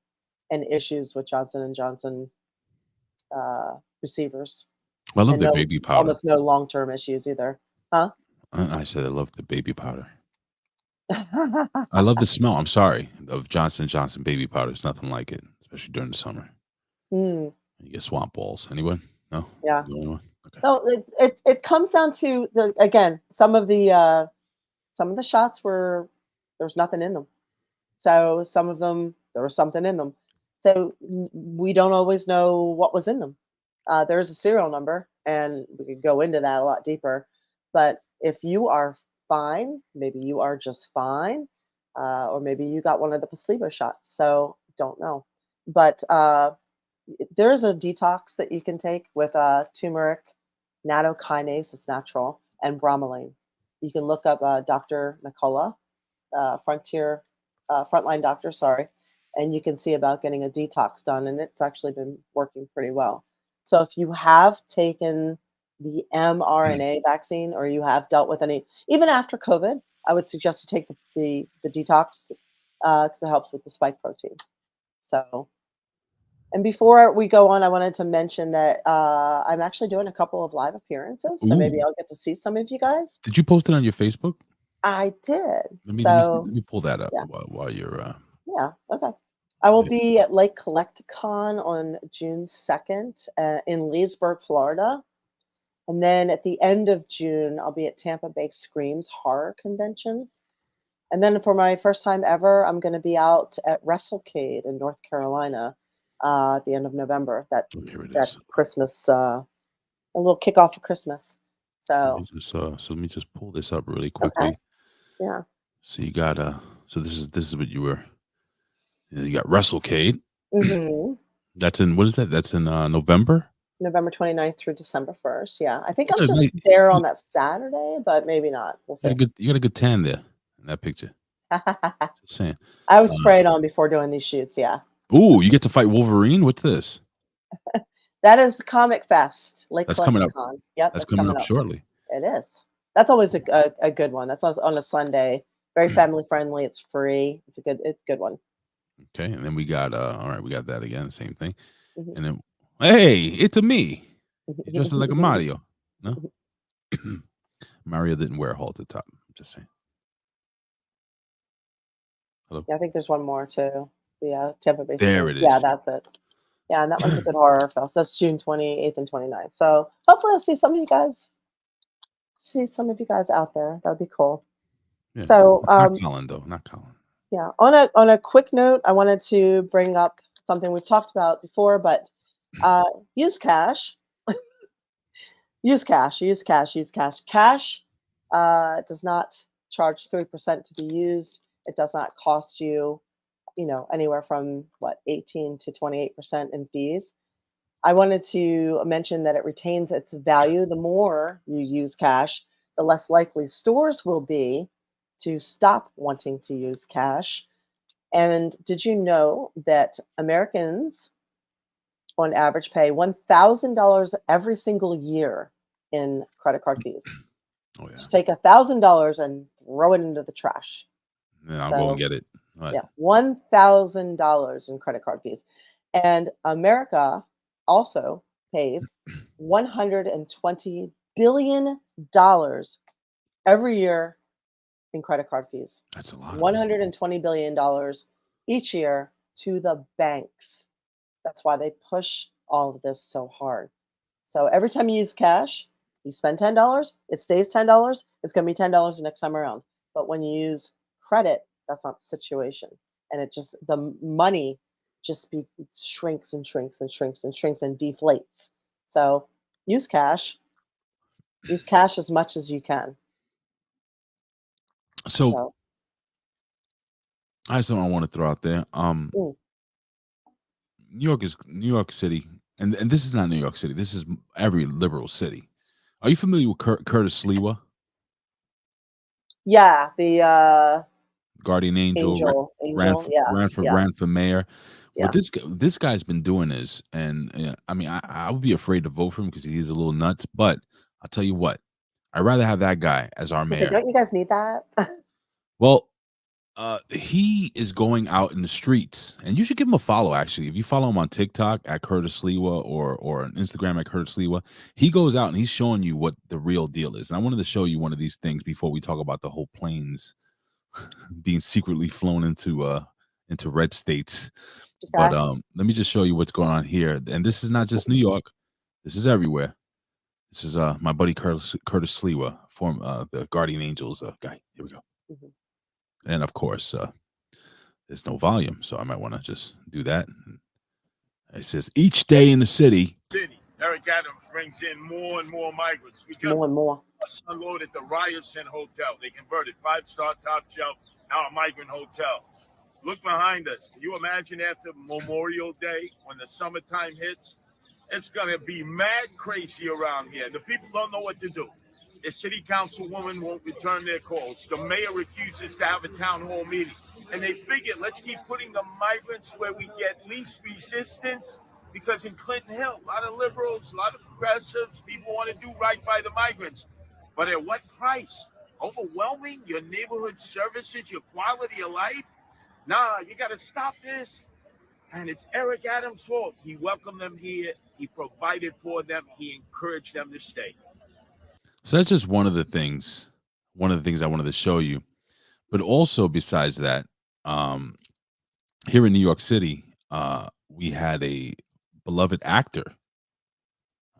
Speaker 3: issues with Johnson and Johnson receivers.
Speaker 1: I love
Speaker 3: And
Speaker 1: their baby powder.
Speaker 3: almost no long-term issues either. Huh?
Speaker 1: I said I love the baby powder. I love the smell. I'm sorry, of Johnson & Johnson baby powder. It's nothing like it, especially during the summer.
Speaker 3: Mm.
Speaker 1: You get swamp balls. Anyone? No?
Speaker 3: Yeah.
Speaker 1: The only one? Okay.
Speaker 3: No, it comes down to again, some of the shots there's nothing in them. So some of them there was something in them. So we don't always know what was in them. There's a serial number, and we could go into that a lot deeper. But if you are fine, maybe you are just fine, or maybe you got one of the placebo shots. So don't know. But there's a detox that you can take with turmeric, nattokinase, it's natural, and bromelain. You can look up Dr. McCullough, frontline doctor, sorry, and you can see about getting a detox done, and it's actually been working pretty well. So if you have taken the mRNA vaccine or you have dealt with any, even after COVID, I would suggest to take the detox because it helps with the spike protein. So, and before we go on, I wanted to mention that I'm actually doing a couple of live appearances, so maybe
Speaker 1: Ooh.
Speaker 3: I'll get to see some of you guys.
Speaker 1: Did you post it on your Facebook?
Speaker 3: I did.
Speaker 1: Let me
Speaker 3: So,
Speaker 1: let me pull that up
Speaker 3: yeah.
Speaker 1: while you're.
Speaker 3: Yeah, okay. I will be at Lake Collecticon on June 2nd in Leesburg, Florida. And then at the end of June, I'll be at Tampa Bay Screams Horror Convention. And then for my first time ever, I'm going to be out at WrestleCade in North Carolina at the end of November. That Christmas, a little kickoff for Christmas. So
Speaker 1: Let me just pull this up really quickly.
Speaker 3: Okay. Yeah.
Speaker 1: So you got so this is what you were. You got WrestleCade.
Speaker 3: Mm-hmm.
Speaker 1: That's in, what is that? That's in November.
Speaker 3: November 29th through December 1st. Yeah, I think
Speaker 1: Yeah,
Speaker 3: I'm just
Speaker 1: like-
Speaker 3: there on that Saturday, but maybe not. We'll see.
Speaker 1: You got a good tan there in that picture. Just saying.
Speaker 3: I was sprayed on before doing these shoots. Yeah.
Speaker 1: Ooh, you get to fight Wolverine. What's this?
Speaker 3: That is the Comic Fest. Lake
Speaker 1: That's coming up.
Speaker 3: Collecticon. Yep,
Speaker 1: That's coming up shortly.
Speaker 3: It is. That's always a good one. That's on a Sunday. Very family friendly. It's free. It's a good one.
Speaker 1: Okay, and then we got all right, we got that again, same thing.
Speaker 3: Mhm.
Speaker 1: And then, hey, it's a me. You're dressed like a Mario. No? Mario didn't wear a halter top. I'm just saying. Hello?
Speaker 3: Yeah, I think there's one more too. The Tampa Bay.
Speaker 1: There
Speaker 3: Screams.
Speaker 1: it
Speaker 3: Yeah,
Speaker 1: is.
Speaker 3: that's it. Yeah, and that one's a good horror fest. That's June 28th and 29th. So hopefully I'll see some of you guys. Out there. That'd be cool.
Speaker 1: Yeah,
Speaker 3: So
Speaker 1: not Colin though. Not Colin.
Speaker 3: yeah, on a quick note, I wanted to bring up something we've talked about before, but use cash. Use cash, use cash, use cash. Cash does not charge 3% to be used. It does not cost you, anywhere from 18 to 28% in fees. I wanted to mention that it retains its value. The more you use cash, the less likely stores will be to stop wanting to use cash. And did you know that Americans on average pay $1,000 every single year in credit card fees?
Speaker 1: Oh yeah.
Speaker 3: Just take $1,000 and throw it into the trash.
Speaker 1: Then I'll go and get it. Right.
Speaker 3: Yeah, $1,000 in credit card fees. And America also pays $120 billion every year in credit card fees.
Speaker 1: That's a lot. Of money.
Speaker 3: $120 billion each year to the banks. That's why they push all of this so hard. So every time you use cash, you spend $10, it stays $10, it's going to be $10 the next time around. But when you use credit, that's not the situation. And the money just shrinks and shrinks and shrinks and shrinks and deflates. So use cash. Use cash as much as you can.
Speaker 1: So I have something I want to throw out there. New York City, and this is not New York City. This is every liberal city. Are you familiar with Curtis Sliwa?
Speaker 3: Yeah, the
Speaker 1: Guardian Angel, ran for mayor.
Speaker 3: Yeah.
Speaker 1: What this guy's been doing is, and I mean, I would be afraid to vote for him because he's a little nuts. But I'll tell you what, I'd rather have that guy as our mayor.
Speaker 3: Don't you guys need that?
Speaker 1: Well, he is going out in the streets, and you should give him a follow. Actually, if you follow him on TikTok at Curtis Sliwa or on Instagram at Curtis Sliwa, he goes out and he's showing you what the real deal is. And I wanted to show you one of these things before we talk about the whole planes being secretly flown into red states. Okay. But let me just show you what's going on here. And this is not just New York; this is everywhere. This is my buddy Curtis Sliwa, the Guardian Angels guy. Here we go. Mm-hmm. And of course, there's no volume, so I might want to just do that. It says each day in the city.
Speaker 11: Eric Adams brings in more and more migrants. We
Speaker 3: just
Speaker 11: unloaded the Ryerson Hotel. They converted 5-star top shelf, now a migrant hotel. Look behind us. Can you imagine after Memorial Day, when the summertime hits? It's going to be mad crazy around here. The people don't know what to do. The city councilwoman won't return their calls. The mayor refuses to have a town hall meeting. And they figured, let's keep putting the migrants where we get least resistance, because in Clinton Hill, a lot of liberals, a lot of progressives, people want to do right by the migrants. But at what price? Overwhelming your neighborhood services, your quality of life? Nah, you got to stop this. And it's Eric Adams' fault. He welcomed them here. He provided for them. He encouraged them to stay.
Speaker 1: So that's just one of the things I wanted to show you. But also besides that, here in New York City, we had a beloved actor.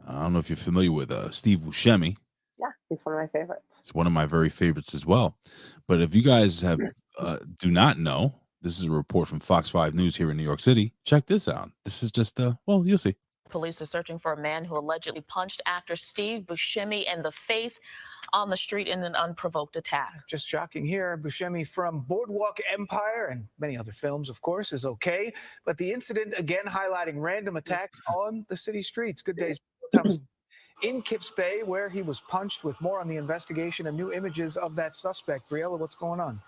Speaker 1: I don't know if you're familiar with Steve Buscemi.
Speaker 3: Yeah, he's one of my favorites.
Speaker 1: It's one of my very favorites as well. But if you guys have do not know, this is a report from Fox 5 News here in New York City. Check this out. This is just you'll see.
Speaker 12: Police are searching for a man who allegedly punched actor Steve Buscemi in the face on the street in an unprovoked attack.
Speaker 13: Just shocking here. Buscemi from Boardwalk Empire and many other films, of course, is okay. But the incident, again, highlighting random attacks on the city streets. Good day's Thomas in Kips Bay, where he was punched. With more on the investigation and new images of that suspect. Briella, what's going on?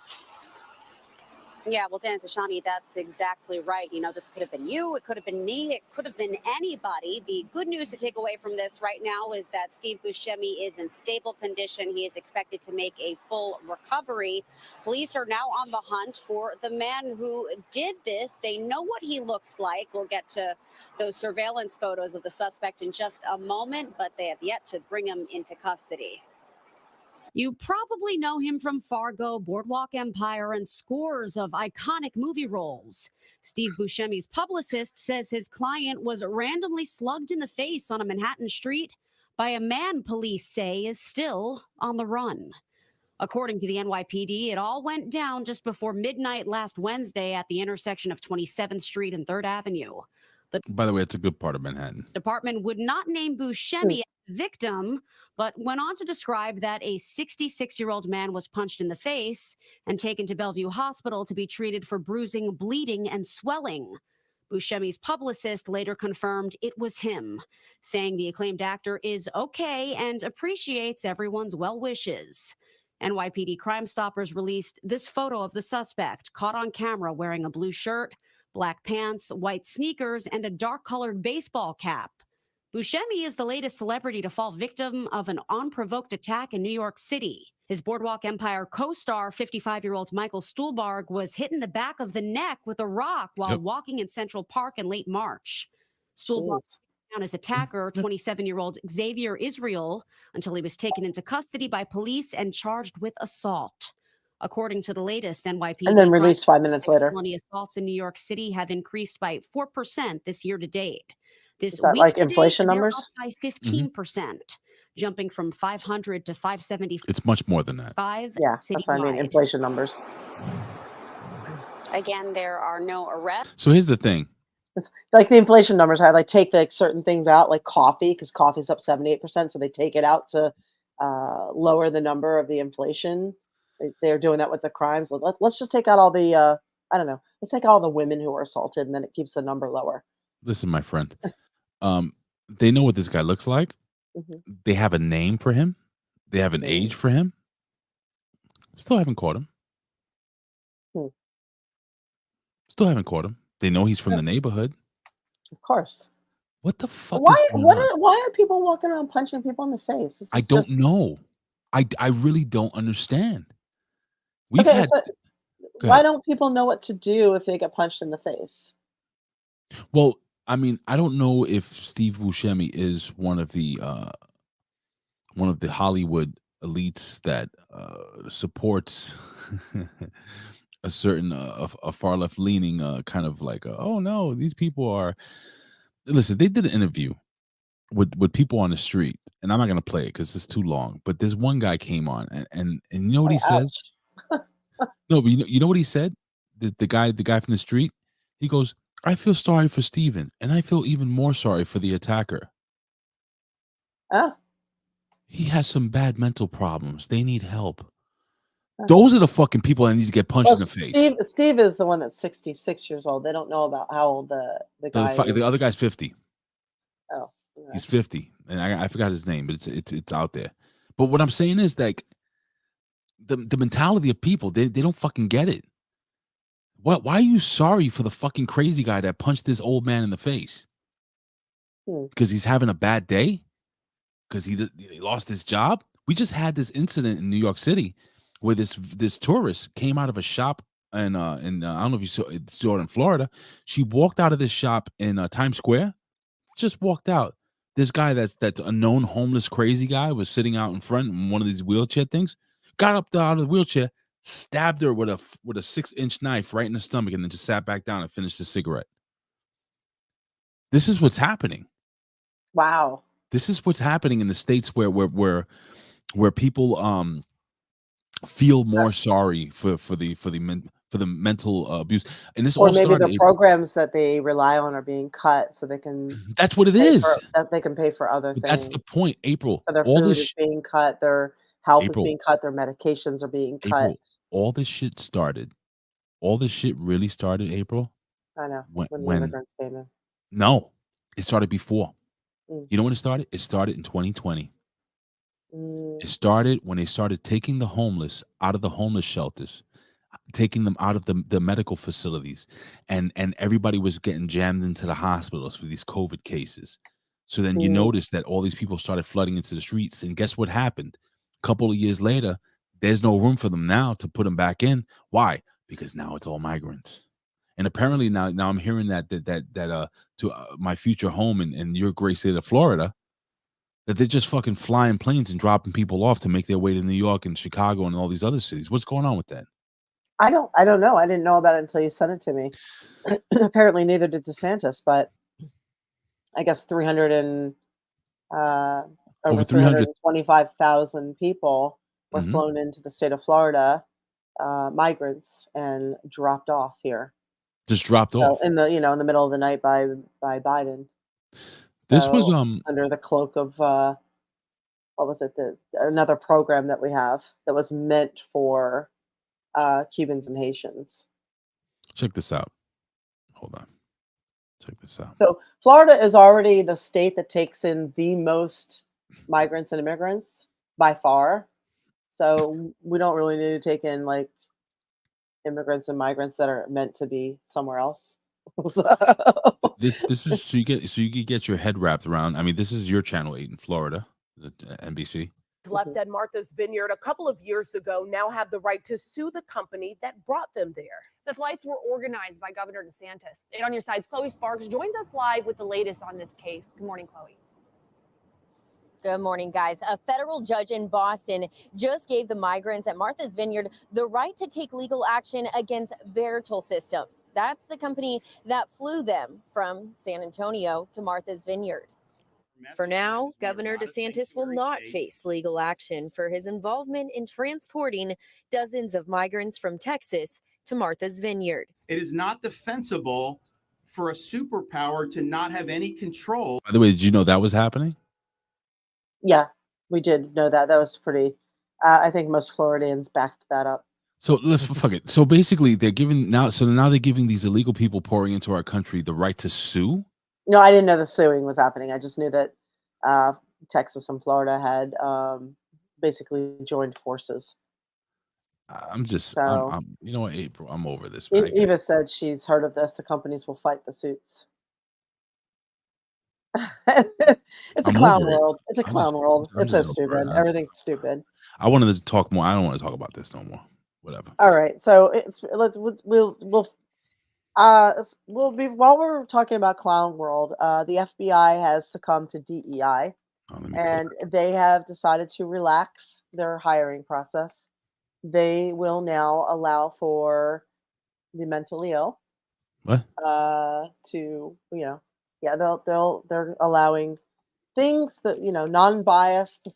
Speaker 14: Yeah, well, Dan Tashani, that's exactly right. You know, this could have been you. It could have been me. It could have been anybody. The good news to take away from this right now is that Steve Buscemi is in stable condition. He is expected to make a full recovery. Police are now on the hunt for the man who did this. They know what he looks like. We'll get to those surveillance photos of the suspect in just a moment, but they have yet to bring him into custody.
Speaker 15: You probably know him from Fargo, Boardwalk Empire, and scores of iconic movie roles. Steve Buscemi's publicist says his client was randomly slugged in the face on a Manhattan street by a man police say is still on the run. According to the NYPD, it all went down just before midnight last Wednesday at the intersection of 27th Street and 3rd Avenue. The
Speaker 1: By the way, it's a good part of Manhattan.
Speaker 15: department would not name Buscemi as the victim, but went on to describe that a 66-year-old man was punched in the face and taken to Bellevue Hospital to be treated for bruising, bleeding, and swelling. Buscemi's publicist later confirmed it was him, saying the acclaimed actor is okay and appreciates everyone's well wishes. NYPD Crime Stoppers released this photo of the suspect, caught on camera wearing a blue shirt, black pants, white sneakers, and a dark-colored baseball cap. Buscemi is the latest celebrity to fall victim of an unprovoked attack in New York City. His Boardwalk Empire co-star, 55-year-old Michael Stuhlbarg, was hit in the back of the neck with a rock while walking in Central Park in late March. Stuhlbarg found his attacker, 27-year-old Xavier Israel, until he was taken into custody by police and charged with assault. According to the latest NYPD,
Speaker 3: And then released 5 minutes later.
Speaker 15: felony assaults in New York City have increased by 4% this year to date. This
Speaker 3: Is that
Speaker 15: week
Speaker 3: like
Speaker 15: to
Speaker 3: inflation
Speaker 15: date,
Speaker 3: numbers?
Speaker 15: they're up by 15%, jumping from 500 to 575.
Speaker 1: It's much more than that.
Speaker 3: Yeah, that's what I mean. Inflation numbers.
Speaker 14: Again, there are no arrests.
Speaker 1: So here's the thing.
Speaker 3: It's like the inflation numbers, I like take like certain things out, like coffee, because coffee's up 78%. So they take it out to lower the number of the inflation. They're doing that with the crimes. Let's just take out all the, I don't know, let's take out all the women who were assaulted, and then it keeps the number lower.
Speaker 1: Listen, my friend. They know what this guy looks like. They have a name for him. They have an age for him. Still haven't caught him. Still haven't caught him. They know he's from the neighborhood.
Speaker 3: Of course.
Speaker 1: What the fuck
Speaker 3: Why?
Speaker 1: is going on?
Speaker 3: Why are people walking around punching people in the face? This
Speaker 1: I
Speaker 3: is
Speaker 1: don't
Speaker 3: just-
Speaker 1: know. I really don't understand. We've
Speaker 3: Okay,
Speaker 1: had.
Speaker 3: so
Speaker 1: Go
Speaker 3: why
Speaker 1: ahead.
Speaker 3: don't people know what to do if they get punched in the face?
Speaker 1: Well, I mean, I don't know if Steve Buscemi is one of the Hollywood elites that supports a certain a far left leaning kind of like oh no, these people are. Listen, they did an interview with people on the street, and I'm not gonna play it because it's too long. But this one guy came on, and you know what he says? No, but you know what he said? The guy from the street, he goes, I feel sorry for Steven, and I feel even more sorry for the attacker.
Speaker 3: Oh.
Speaker 1: He has some bad mental problems. They need help. Those are the fucking people that need to get punched in the face.
Speaker 3: Steve is the one that's 66 years old. They don't know about how old the guy is.
Speaker 1: The other guy's 50.
Speaker 3: Oh,
Speaker 1: he's 50, and I forgot his name, but it's out there. But what I'm saying is like the mentality of people, they don't fucking get it. Why are you sorry for the fucking crazy guy that punched this old man in the face? Because he's having a bad day? Because he lost his job? We just had this incident in New York City where this tourist came out of a shop and I don't know if you saw it in Florida. She walked out of this shop in Times Square. Just walked out. This guy that's a known homeless crazy guy was sitting out in front in one of these wheelchair things. Got up out of the wheelchair, stabbed her with a 6-inch knife right in the stomach, and then just sat back down and finished the cigarette. This is what's happening.
Speaker 3: Wow.
Speaker 1: This is what's happening in the states where people feel more sorry for the mental abuse, and this
Speaker 3: Or
Speaker 1: all
Speaker 3: maybe
Speaker 1: started.
Speaker 3: the programs that they rely on are being cut, so they can.
Speaker 1: That's what it
Speaker 3: pay
Speaker 1: is.
Speaker 3: that they can pay for other
Speaker 1: But
Speaker 3: things.
Speaker 1: that's the point, April.
Speaker 3: So their
Speaker 1: All
Speaker 3: food
Speaker 1: this
Speaker 3: is being cut. Their health
Speaker 1: April.
Speaker 3: is being cut. Their medications are being cut.
Speaker 1: April, all this shit started. All this shit really started, April.
Speaker 3: I know
Speaker 1: When
Speaker 3: the immigrants came in.
Speaker 1: no, it started before.
Speaker 3: Mm.
Speaker 1: You know when it started? It started in 2020.
Speaker 3: Mm.
Speaker 1: It started when they started taking the homeless out of the homeless shelters, taking them out of the medical facilities, and everybody was getting jammed into the hospitals for these COVID cases. So then you notice that all these people started flooding into the streets, and guess what happened? A couple of years later, there's no room for them now to put them back in. Why? Because now it's all migrants. And apparently now I'm hearing that to my future home in your great state of Florida, that they're just fucking flying planes and dropping people off to make their way to New York and Chicago and all these other cities. What's going on with that?
Speaker 3: I don't know. I didn't know about it until you sent it to me. Apparently, neither did DeSantis, but I guess 300 and over
Speaker 1: 300
Speaker 3: 325,000 people were
Speaker 1: Mhm.
Speaker 3: flown into the state of Florida, migrants, and dropped off here.
Speaker 1: Just dropped
Speaker 3: So
Speaker 1: off.
Speaker 3: in the in the middle of the night by Biden.
Speaker 1: This was,
Speaker 3: So under the cloak of what was it? Another program that we have that was meant for Cubans and Haitians.
Speaker 1: check this out. Hold on. Check this out.
Speaker 3: So Florida is already the state that takes in the most migrants and immigrants by far. So we don't really need to take in like immigrants and migrants that are meant to be somewhere else. So,
Speaker 1: This is so you can get your head wrapped around. I mean, this is your channel 8 in Florida, the NBC.
Speaker 16: Left at Martha's Vineyard a couple of years ago now have the right to sue the company that brought them there.
Speaker 17: The flights were organized by Governor DeSantis. 8 on your side's Chloe Sparks joins us live with the latest on this case. Good morning, Chloe.
Speaker 18: Good morning, guys. A federal judge in Boston just gave the migrants at Martha's Vineyard the right to take legal action against Verital Systems. That's the company that flew them from San Antonio to Martha's Vineyard. For now, Governor DeSantis will not face legal action for his involvement in transporting dozens of migrants from Texas to Martha's Vineyard.
Speaker 19: It is not defensible for a superpower to not have any control.
Speaker 1: By the way, did you know that was happening?
Speaker 3: yeah, we did know that. That was pretty. I think most Floridians backed that up.
Speaker 1: So let's fuck it. So basically, they're giving now. So now they're giving these illegal people pouring into our country the right to sue.
Speaker 3: No, I didn't know the suing was happening. I just knew that Texas and Florida had basically joined forces.
Speaker 1: I'm just,
Speaker 3: So
Speaker 1: you know what, April, I'm over this, man.
Speaker 3: Eva said she's heard of this. The companies will fight the suits. It's a
Speaker 1: I'm
Speaker 3: clown
Speaker 1: over it.
Speaker 3: world. It's a clown world.
Speaker 1: I'm
Speaker 3: It's so
Speaker 1: just over it.
Speaker 3: stupid. Everything's stupid.
Speaker 1: I wanted to talk more. I don't want to talk about this no more. Whatever.
Speaker 3: All right, so we'll be while we're talking about clown world. The FBI has succumbed to DEI, and they have decided to relax their hiring process. They will now allow for the mentally ill.
Speaker 1: What?
Speaker 3: They're allowing things that non-biased.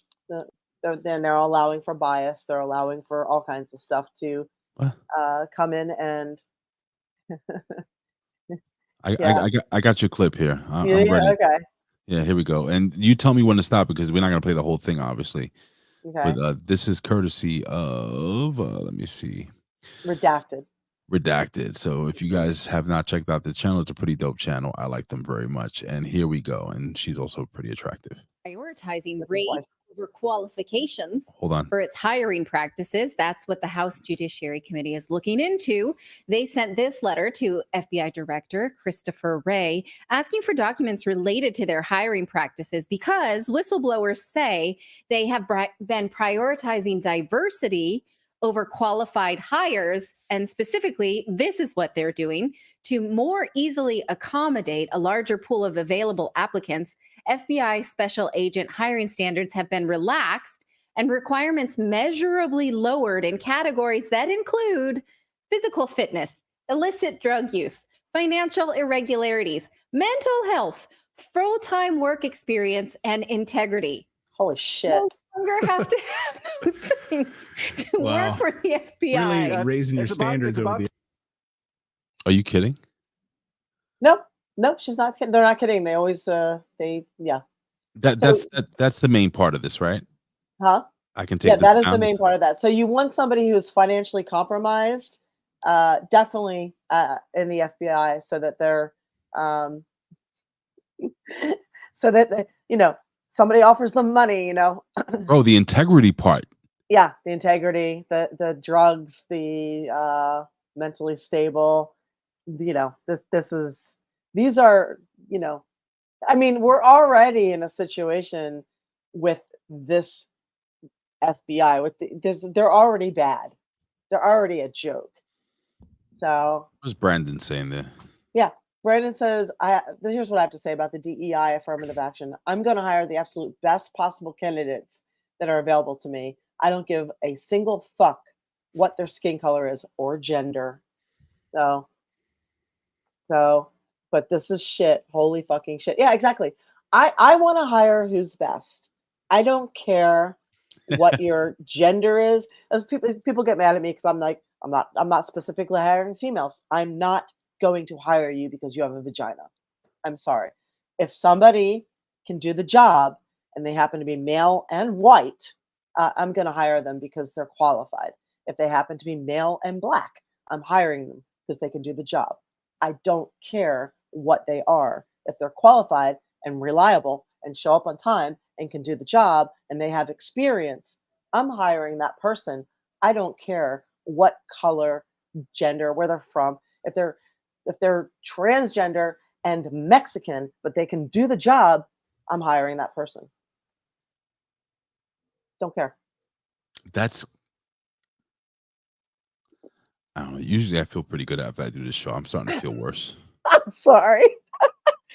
Speaker 3: They're now allowing for bias. They're allowing for all kinds of stuff to come in and
Speaker 1: I got your clip here.
Speaker 3: Yeah,
Speaker 1: I'm ready.
Speaker 3: okay.
Speaker 1: Yeah, here we go. And you tell me when to stop because we're not gonna play the whole thing, obviously.
Speaker 3: Okay.
Speaker 1: But this is courtesy of let me see.
Speaker 3: Redacted.
Speaker 1: So if you guys have not checked out the channel, it's a pretty dope channel. I like them very much. And here we go. And she's also pretty attractive.
Speaker 20: Prioritizing rate over qualifications
Speaker 1: Hold on.
Speaker 20: for its hiring practices. That's what the House Judiciary Committee is looking into. They sent this letter to FBI Director Christopher Wray asking for documents related to their hiring practices because whistleblowers say they have been prioritizing diversity over qualified hires. And specifically, this is what they're doing to more easily accommodate a larger pool of available applicants. FBI special agent hiring standards have been relaxed and requirements measurably lowered in categories that include physical fitness, illicit drug use, financial irregularities, mental health, full-time work experience, and integrity.
Speaker 3: Holy shit.
Speaker 20: No longer have to have those things to
Speaker 21: Wow.
Speaker 20: work for the FBI.
Speaker 21: Really raising your standards over the.
Speaker 1: Are you kidding?
Speaker 3: Nope, she's not kidding. They're not kidding. They always yeah.
Speaker 1: That's the main part of this, right?
Speaker 3: Huh?
Speaker 1: I can take
Speaker 3: Yeah,
Speaker 1: this
Speaker 3: that is the
Speaker 1: down.
Speaker 3: main part of that. So you want somebody who's financially compromised, definitely in the FBI, so that they're so that somebody offers them money.
Speaker 1: Bro, the integrity part.
Speaker 3: Yeah, the integrity, the drugs, the mentally stable. These are I mean, we're already in a situation with this FBI they're already bad. They're already a joke. So
Speaker 1: What was Brandon saying there?
Speaker 3: yeah, Brandon says, here's what I have to say about the DEI affirmative action. I'm going to hire the absolute best possible candidates that are available to me. I don't give a single fuck what their skin color is or gender. But this is shit. Holy fucking shit. Yeah, exactly. I want to hire who's best. I don't care what your gender is. As people get mad at me because I'm like, I'm not specifically hiring females. I'm not going to hire you because you have a vagina. I'm sorry. If somebody can do the job and they happen to be male and white, I'm going to hire them because they're qualified. If they happen to be male and black, I'm hiring them because they can do the job. I don't care what they are. If they're qualified and reliable and show up on time and can do the job and they have experience, I'm hiring that person. I don't care what color, gender, where they're from. If they're transgender and Mexican, but they can do the job, I'm hiring that person. Don't care.
Speaker 1: That's I don't know. Usually I feel pretty good after I do this show. I'm starting to feel worse.
Speaker 3: I'm sorry.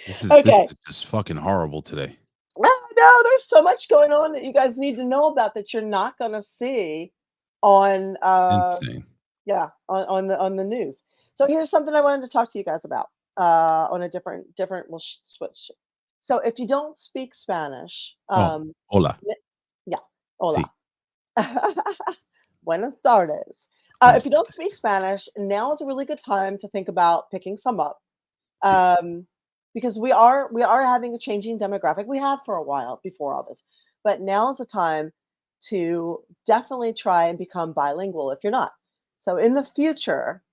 Speaker 1: This
Speaker 3: Okay.
Speaker 1: is just fucking horrible today.
Speaker 3: No, there's so much going on that you guys need to know about that you're not going to see on
Speaker 1: Insane.
Speaker 3: on the news. So here's something I wanted to talk to you guys about on a different we'll switch. So if you don't speak Spanish,
Speaker 1: Oh, hola.
Speaker 3: yeah, hola.
Speaker 1: Sí.
Speaker 3: Buenas tardes.
Speaker 1: Buenas
Speaker 3: If you don't speak Spanish, now is a really good time to think about picking some up.
Speaker 1: Sí.
Speaker 3: Because we are having a changing demographic. We have for a while before all this, but now is the time to definitely try and become bilingual if you're not. So in the future,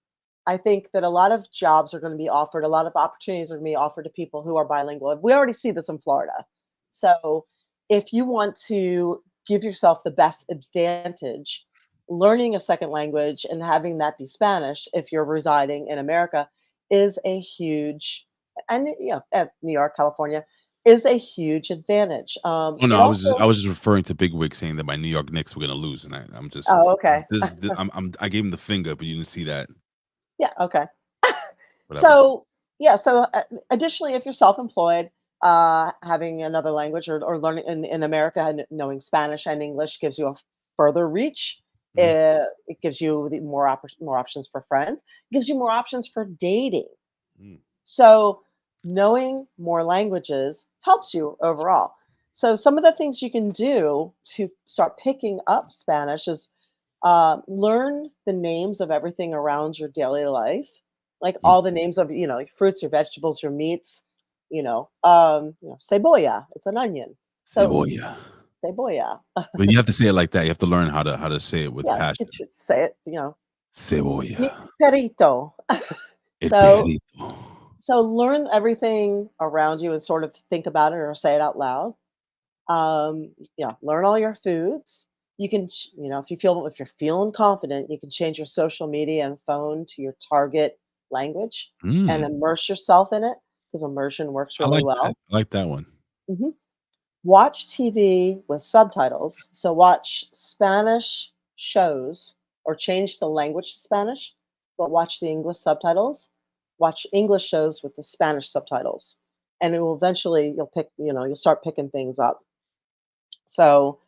Speaker 3: I think that a lot of jobs are going to be offered, a lot of opportunities are going to be offered to people who are bilingual. We already see this in Florida. So if you want to give yourself the best advantage, learning a second language and having that be Spanish, if you're residing in America, is a huge, and New York, California, is a huge advantage.
Speaker 1: Oh
Speaker 3: It
Speaker 1: no,
Speaker 3: also,
Speaker 1: I was just referring to Bigwig saying that my New York Knicks were gonna lose, and I'm just
Speaker 3: oh, okay.
Speaker 1: I gave him the finger, but you didn't see that.
Speaker 3: Yeah, okay.
Speaker 1: Whatever.
Speaker 3: So, yeah, so additionally, if you're self-employed, having another language or learning in America and knowing Spanish and English gives you a further reach. It gives you more options for friends. It gives you more options for dating. So knowing more languages helps you overall. So some of the things you can do to start picking up Spanish is learn the names of everything around your daily life, like all the names of like fruits, your vegetables, your meats. Cebolla, it's an onion. So
Speaker 1: Cebolla.
Speaker 3: cebolla.
Speaker 1: But you have to say it like that. You have to learn how to say it with
Speaker 3: Yeah,
Speaker 1: passion.
Speaker 3: you should say it. Mi
Speaker 1: Cebolla.
Speaker 3: perito.
Speaker 1: El
Speaker 3: So
Speaker 1: perrito.
Speaker 3: so learn everything around you and sort of think about it or say it out loud. Learn all your foods. You can, if you're feeling confident, you can change your social media and phone to your target language and
Speaker 1: Mm,
Speaker 3: immerse yourself in it because immersion works
Speaker 1: I
Speaker 3: really
Speaker 1: like that.
Speaker 3: well.
Speaker 1: I like that one.
Speaker 3: Mhm. Watch TV with subtitles. So watch Spanish shows or change the language to Spanish, but watch the English subtitles. Watch English shows with the Spanish subtitles. And it will eventually you'll start picking things up. So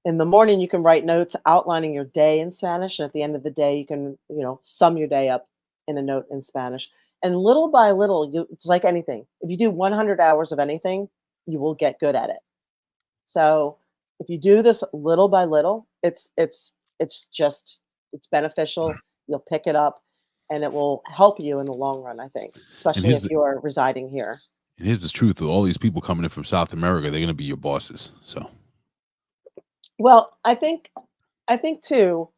Speaker 3: in the morning you can write notes outlining your day in Spanish, and at the end of the day you can, sum your day up in a note in Spanish. And little by little, it's like anything. If you do 100 hours of anything, you will get good at it. So if you do this little by little, it's beneficial. You'll pick it up and it will help you in the long run, I think,
Speaker 1: And
Speaker 3: especially if you are residing here.
Speaker 1: here's the truth: all these people coming in from South America, they're gonna be your bosses. So
Speaker 3: Well, I think too,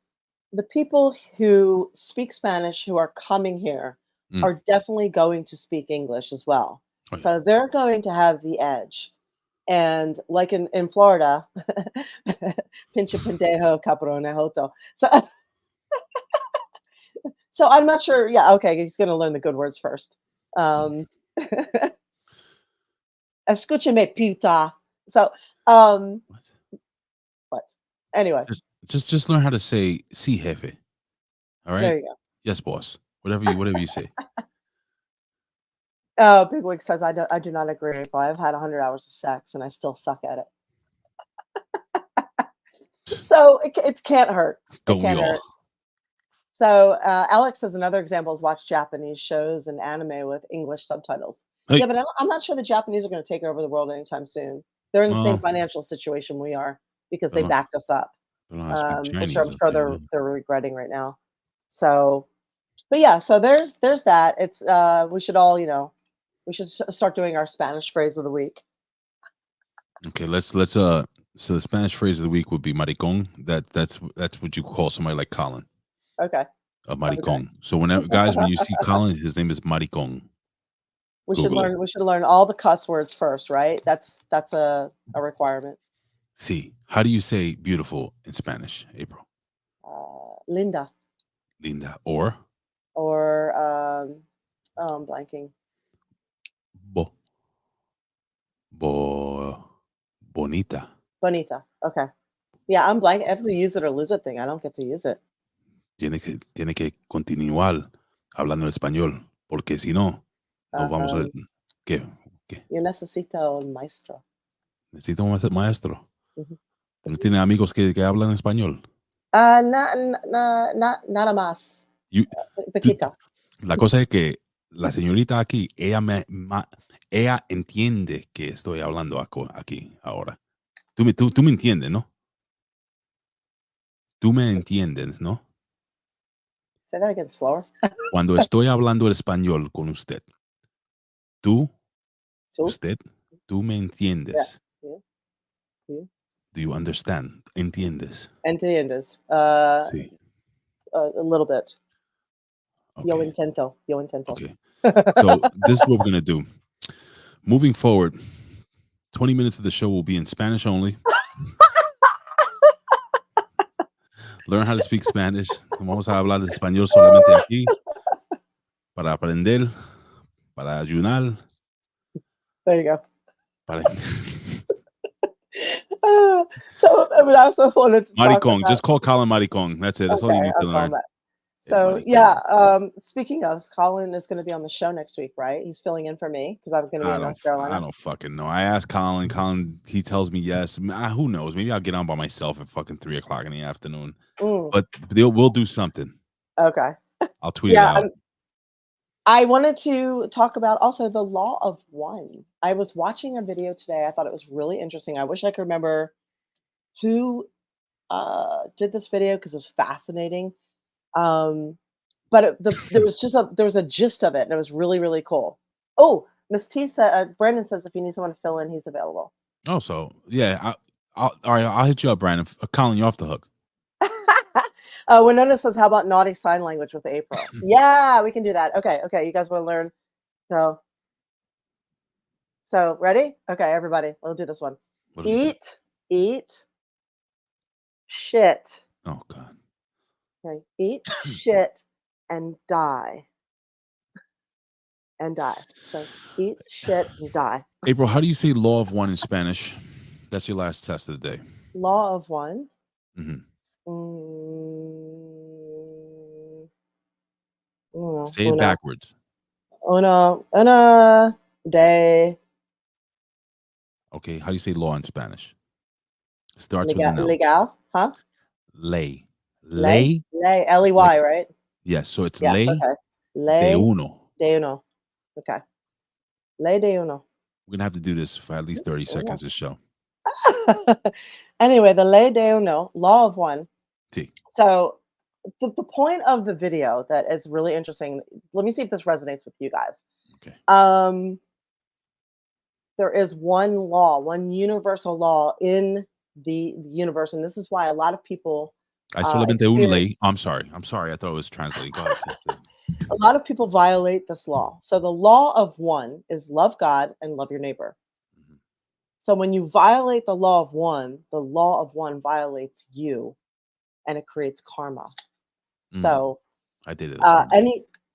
Speaker 3: the people who speak Spanish who are coming here
Speaker 1: Mm.
Speaker 3: are definitely going to speak English as well.
Speaker 1: Oh, yeah.
Speaker 3: So they're going to have the edge. And like in Florida, pinche pendejo cabronejoto. So I'm not sure. Yeah, okay, he's going to learn the good words first. Escúchame, puta. So, what? Anyway,
Speaker 1: Just learn how to say "si jefe." All right.
Speaker 3: there you go.
Speaker 1: Yes, boss. Whatever you say.
Speaker 3: Big Wig says I do not agree. But I've had 100 hours of sex and I still suck at it. So it can't hurt. It
Speaker 1: Don't we
Speaker 3: can't
Speaker 1: all?
Speaker 3: hurt. So Alex says another example is watch Japanese shows and anime with English subtitles.
Speaker 1: Hey.
Speaker 3: Yeah, but I'm not sure the Japanese are going to take over the world anytime soon. They're in the same financial situation we are. because
Speaker 1: I
Speaker 3: they
Speaker 1: don't-
Speaker 3: backed us up,
Speaker 1: I don't know how to speak
Speaker 3: which
Speaker 1: Chinese.
Speaker 3: I'm
Speaker 1: I'll
Speaker 3: sure
Speaker 1: tell you
Speaker 3: they're
Speaker 1: that.
Speaker 3: regretting right now. So, but yeah, so there's that. It's we should all, we should start doing our Spanish phrase of the week.
Speaker 1: Okay, let's so the Spanish phrase of the week would be maricón. That's what you call somebody like Colin,
Speaker 3: Okay.
Speaker 1: a maricón. So whenever guys, when you see Colin, his name is maricón.
Speaker 3: We should
Speaker 1: Google it.
Speaker 3: learn. We should learn all the cuss words first, right? That's a requirement.
Speaker 1: See, how do you say beautiful in Spanish, April?
Speaker 3: Linda
Speaker 1: Linda or
Speaker 3: or I'm blanking.
Speaker 1: bonita.
Speaker 3: Bonita. Okay. Yeah, I'm blank. I have to use it or lose it thing. I don't get to use it.
Speaker 1: Tiene que continuar hablando español, porque si no, nos vamos a ¿qué?
Speaker 3: Yo necesito un maestro.
Speaker 1: Necesito un maestro.
Speaker 3: Ujú.
Speaker 1: ¿No tiene amigos que hablan español?
Speaker 3: Nada más. Poquito.
Speaker 1: La cosa es que la señorita aquí, ella entiende que estoy hablando aquí ahora. Tú me entiendes, ¿no? Tú me entiendes, ¿no?
Speaker 3: Say that again slower.
Speaker 1: Cuando estoy hablando el español con usted, usted, tú me entiendes.
Speaker 3: Yeah. Yeah.
Speaker 1: Do you understand? ¿Entiendes?
Speaker 3: Entiendes.
Speaker 1: Sí.
Speaker 3: A little bit.
Speaker 1: Okay.
Speaker 3: Yo intento.
Speaker 1: Okay. So this is what we're going to do. Moving forward, 20 minutes of the show will be in Spanish only. Learn how to speak Spanish. Vamos a hablar de español solamente aquí. Para aprender, para ayunar.
Speaker 3: There you go.
Speaker 1: Para...
Speaker 3: So I also wanted to talk
Speaker 1: Maricón.
Speaker 3: about,
Speaker 1: Just call Colin Maricón. That's it. That's all you need to
Speaker 3: I'll call
Speaker 1: learn.
Speaker 3: that. So yeah, speaking of, Colin is going to be on the show next week, right? He's filling in for me because I'm going to be in North Carolina.
Speaker 1: I don't fucking know. I asked Colin. Colin, he tells me yes. Who knows? Maybe I'll get on by myself at fucking 3:00 in the afternoon. But we'll do something.
Speaker 3: Okay.
Speaker 1: I'll tweet it out.
Speaker 3: I wanted to talk about also the law of one. I was watching a video today. I thought it was really interesting. I wish I could remember who did this video because it was fascinating. But there was a gist of it, and it was really, really cool. Oh, Miss T said, Brandon says if you need someone to fill in, he's available.
Speaker 1: Oh, so yeah, all right. I'll hit you up, Brandon. Colin, you off the hook.
Speaker 3: Winona says, how about naughty sign language with April? Yeah, we can do that. Okay, you guys want to learn? So ready? Okay, everybody, we'll do this one. Eat, shit.
Speaker 1: Oh God.
Speaker 3: Okay, eat, shit, and die. So eat, shit, and die.
Speaker 1: April, how do you say law of one in Spanish? That's your last test of the day.
Speaker 3: Law of one.
Speaker 1: Mm-hmm. Say it backwards.
Speaker 3: Una day.
Speaker 1: Okay, how do you say law in Spanish? Starts with an L.
Speaker 3: Legal, huh?
Speaker 1: Ley.
Speaker 3: Ley. L-E-Y, right?
Speaker 1: Yes, so it's
Speaker 3: Yes,
Speaker 1: ley
Speaker 3: okay. Ley
Speaker 1: de uno.
Speaker 3: de uno. Okay. Ley de uno.
Speaker 1: We're going to have to do this for at least 30 seconds this show.
Speaker 3: Anyway, the ley de uno, law of one.
Speaker 1: Sí.
Speaker 3: So the point of the video that is really interesting, let me see if this resonates with you guys.
Speaker 1: Okay.
Speaker 3: There is one law, one universal law in the universe, and this is why a lot of people
Speaker 1: I solamente un ley. I'm sorry. I thought it was translating. Go ahead.
Speaker 3: A lot of people violate this law. So the law of one is love God and love your neighbor.
Speaker 1: Mm-hmm.
Speaker 3: So when you violate the law of one violates you, and it creates karma. So
Speaker 1: I did it.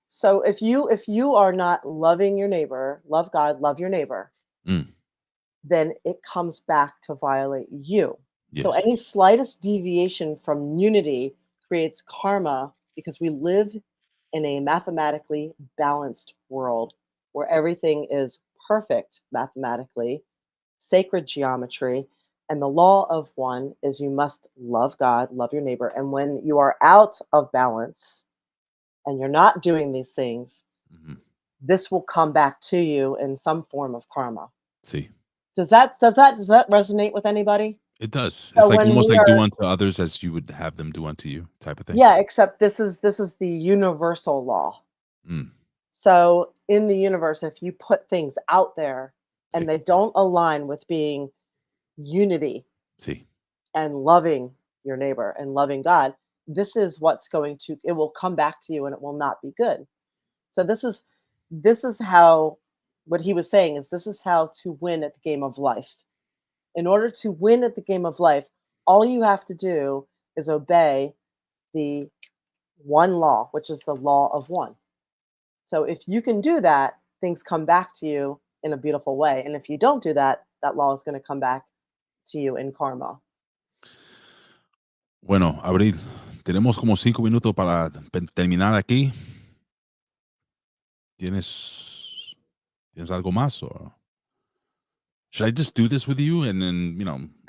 Speaker 3: So if you are not loving your neighbor, love God, love your neighbor, then it comes back to violate you.
Speaker 1: Yes.
Speaker 3: So any slightest deviation from unity creates karma because we live in a mathematically balanced world where everything is perfect mathematically, sacred geometry, and the law of one is you must love God, love your neighbor. And when you are out of balance and you're not doing these things, this will come back to you in some form of karma.
Speaker 1: See.
Speaker 3: Does that resonate with anybody?
Speaker 1: It does.
Speaker 3: So
Speaker 1: It's like
Speaker 3: when
Speaker 1: almost
Speaker 3: we
Speaker 1: like do
Speaker 3: are,
Speaker 1: unto others as you would have them do unto you type of thing.
Speaker 3: yeah, except this is the universal law.
Speaker 1: Mm.
Speaker 3: So in the universe, if you put things out there
Speaker 1: See.
Speaker 3: and they don't align with being unity
Speaker 1: See.
Speaker 3: and loving your neighbor and loving God, this is what's going to, it will come back to you and it will not be good. So this is how, what he was saying is, this is how to win at the game of life. In order to win at the game of life, all you have to do is obey the one law, which is the law of one. So if you can do that, things come back to you in a beautiful way. And if you don't do that, that law is going to come back to you in karma.
Speaker 1: Bueno, Abril, tenemos como 5 minutos para terminar aquí. ¿Tienes algo más? Or should I just do this with you and then,